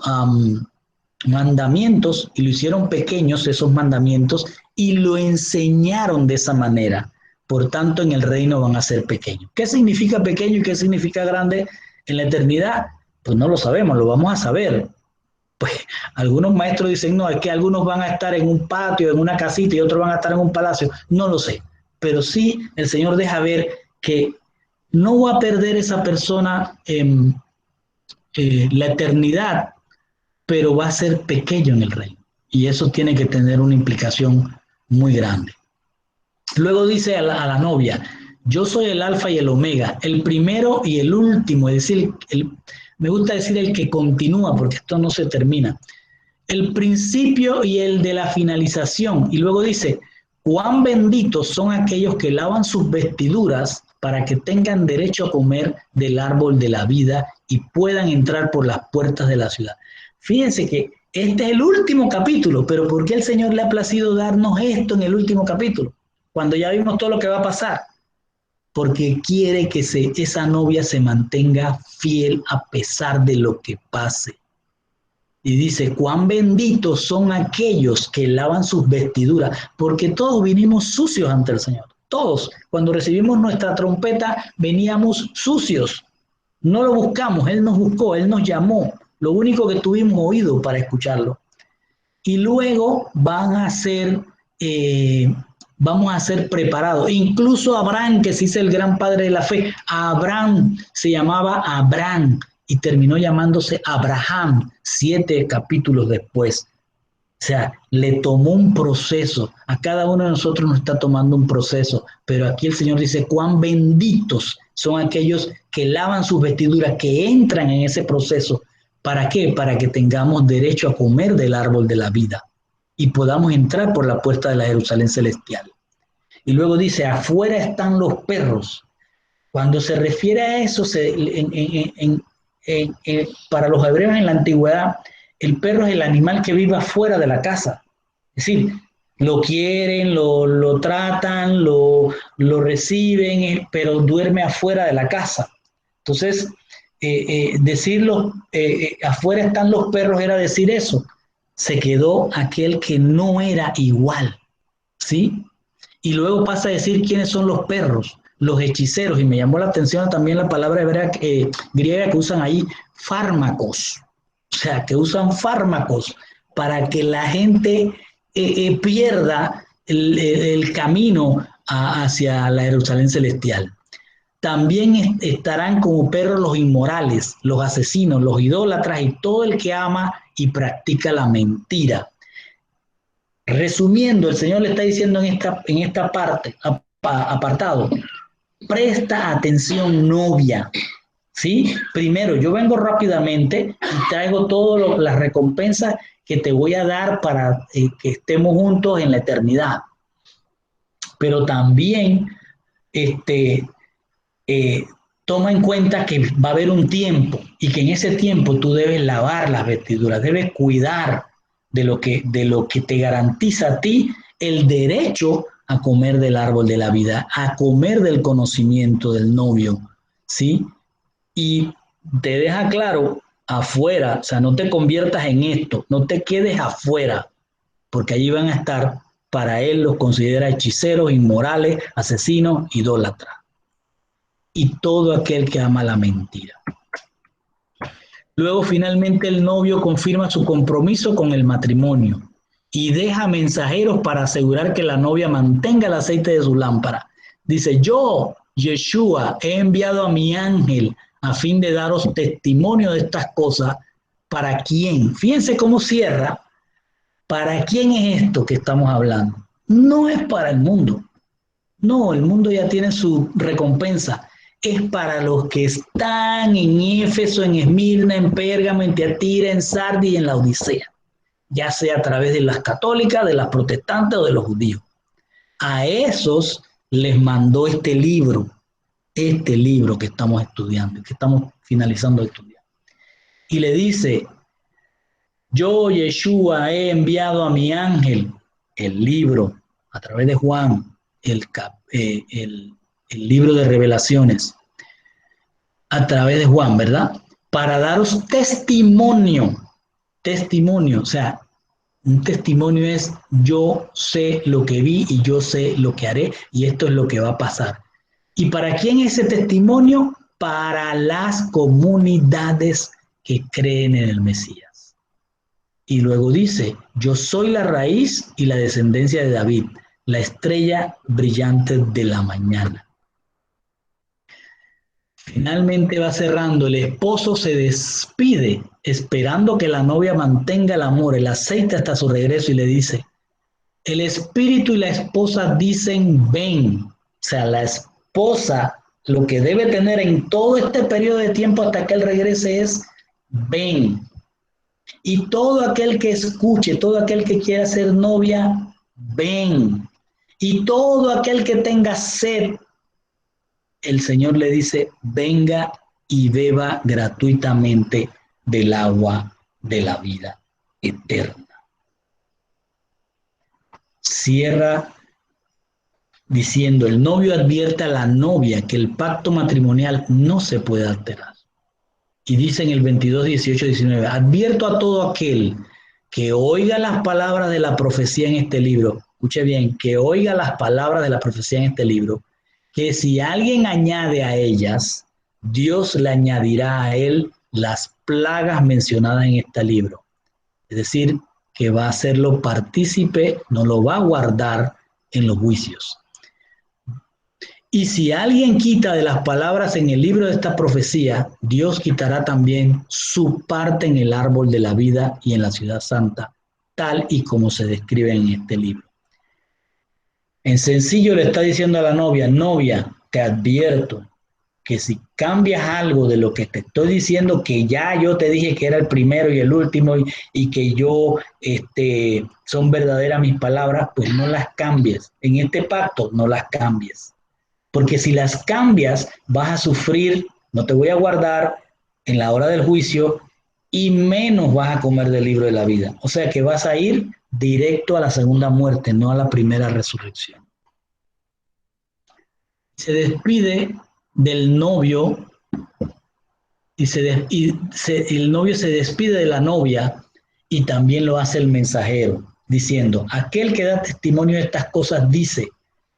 mandamientos y lo hicieron pequeños esos mandamientos y lo enseñaron de esa manera. Por tanto, en el reino van a ser pequeños. ¿Qué significa pequeño y qué significa grande en la eternidad? Pues no lo sabemos, lo vamos a saber. Pues algunos maestros dicen, no, es que algunos van a estar en un patio, en una casita y otros van a estar en un palacio. No lo sé, pero sí el Señor deja ver que no va a perder esa persona la eternidad, pero va a ser pequeño en el reino. Y eso tiene que tener una implicación muy grande. Luego dice a la novia, yo soy el alfa y el omega, el primero y el último, es decir, me gusta decir el que continúa, porque esto no se termina. El principio y el de la finalización. Y luego dice, cuán benditos son aquellos que lavan sus vestiduras para que tengan derecho a comer del árbol de la vida y puedan entrar por las puertas de la ciudad. Fíjense que este es el último capítulo, pero ¿por qué el Señor le ha placido darnos esto en el último capítulo? Cuando ya vimos todo lo que va a pasar. Porque quiere que esa novia se mantenga fiel a pesar de lo que pase. Y dice, cuán benditos son aquellos que lavan sus vestiduras, porque todos vinimos sucios ante el Señor. Todos, cuando recibimos nuestra trompeta, veníamos sucios. No lo buscamos, Él nos buscó, Él nos llamó. Lo único que tuvimos oído para escucharlo. Y luego vamos a ser preparados. Incluso Abraham, que se dice el gran padre de la fe, Abraham se llamaba Abraham y terminó llamándose Abraham 7 capítulos después. O sea, le tomó un proceso. A cada uno de nosotros nos está tomando un proceso, pero aquí el Señor dice, cuán benditos son aquellos que lavan sus vestiduras, que entran en ese proceso. ¿Para qué? Para que tengamos derecho a comer del árbol de la vida y podamos entrar por la puerta de la Jerusalén celestial. Y luego dice, afuera están los perros. Cuando se refiere a eso, para los hebreos en la antigüedad, el perro es el animal que vive afuera de la casa. Es decir, lo quieren, lo tratan, lo reciben, pero duerme afuera de la casa. Entonces, decirlo, afuera están los perros, era decir eso. Se quedó aquel que no era igual, ¿sí? Y luego pasa a decir quiénes son los perros, los hechiceros, y me llamó la atención también la palabra griega que usan ahí, fármacos, o sea, que usan fármacos para que la gente pierda el camino hacia la Jerusalén celestial. También estarán como perros los inmorales, los asesinos, los idólatras y todo el que ama y practica la mentira. Resumiendo, el Señor le está diciendo en esta parte, apartado, presta atención, novia, ¿sí? Primero, yo vengo rápidamente y traigo todas las recompensas que te voy a dar para que estemos juntos en la eternidad. Pero también toma en cuenta que va a haber un tiempo y que en ese tiempo tú debes lavar las vestiduras, debes cuidar de lo que te garantiza a ti el derecho a comer del árbol de la vida, a comer del conocimiento del novio, ¿sí? Y te deja claro afuera, o sea, no te conviertas en esto, no te quedes afuera, porque allí van a estar, para él los considera hechiceros, inmorales, asesinos, idólatras y todo aquel que ama la mentira. Luego finalmente el novio confirma su compromiso con el matrimonio y deja mensajeros para asegurar que la novia mantenga el aceite de su lámpara. Dice, yo, Yeshua, he enviado a mi ángel a fin de daros testimonio de estas cosas. ¿Para quién? Fíjense cómo cierra. ¿Para quién es esto que estamos hablando? No es para el mundo. No, el mundo ya tiene su recompensa. Es para los que están en Éfeso, en Esmirna, en Pérgamo, en Tiatira, en Sardis y en la Odisea, ya sea a través de las católicas, de las protestantes o de los judíos. A esos les mandó este libro que estamos estudiando, que estamos finalizando de estudiar. Y le dice, yo, Yeshua, he enviado a mi ángel el libro a través de Juan, el libro de revelaciones, a través de Juan, ¿verdad? Para daros testimonio, o sea, un testimonio es yo sé lo que vi y yo sé lo que haré y esto es lo que va a pasar. ¿Y para quién es ese testimonio? Para las comunidades que creen en el Mesías. Y luego dice, yo soy la raíz y la descendencia de David, la estrella brillante de la mañana. Finalmente va cerrando, el esposo se despide esperando que la novia mantenga el amor, el aceite hasta su regreso y le dice, el espíritu y la esposa dicen ven, o sea, la esposa lo que debe tener en todo este periodo de tiempo hasta que él regrese es ven. Y todo aquel que escuche, todo aquel que quiera ser novia, ven. Y todo aquel que tenga sed, el Señor le dice, venga y beba gratuitamente del agua de la vida eterna. Cierra diciendo, el novio advierte a la novia que el pacto matrimonial no se puede alterar. Y dice en el 22, 18, 19, advierto a todo aquel que oiga las palabras de la profecía en este libro, escuche bien, que oiga las palabras de la profecía en este libro, que si alguien añade a ellas, Dios le añadirá a él las plagas mencionadas en este libro. Es decir, que va a hacerlo partícipe, no lo va a guardar en los juicios. Y si alguien quita de las palabras en el libro de esta profecía, Dios quitará también su parte en el árbol de la vida y en la ciudad santa, tal y como se describe en este libro. En sencillo le está diciendo a la novia, novia, te advierto que si cambias algo de lo que te estoy diciendo, que ya yo te dije que era el primero y el último y que yo son verdaderas mis palabras, pues no las cambies. En este pacto no las cambies. Porque si las cambias, vas a sufrir, no te voy a guardar en la hora del juicio y menos vas a comer del libro de la vida. O sea que vas a ir directo a la segunda muerte, no a la primera resurrección. Se despide del novio el novio se despide de la novia y también lo hace el mensajero, diciendo, aquel que da testimonio de estas cosas dice,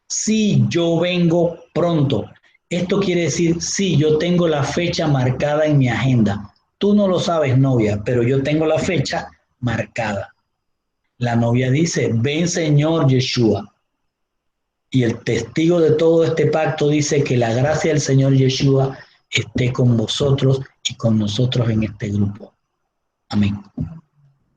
sí, yo vengo pronto. Esto quiere decir, sí, yo tengo la fecha marcada en mi agenda. Tú no lo sabes, novia, pero yo tengo la fecha marcada. La novia dice, ven Señor Yeshua. Y el testigo de todo este pacto dice que la gracia del Señor Yeshua esté con vosotros y con nosotros en este grupo. Amén.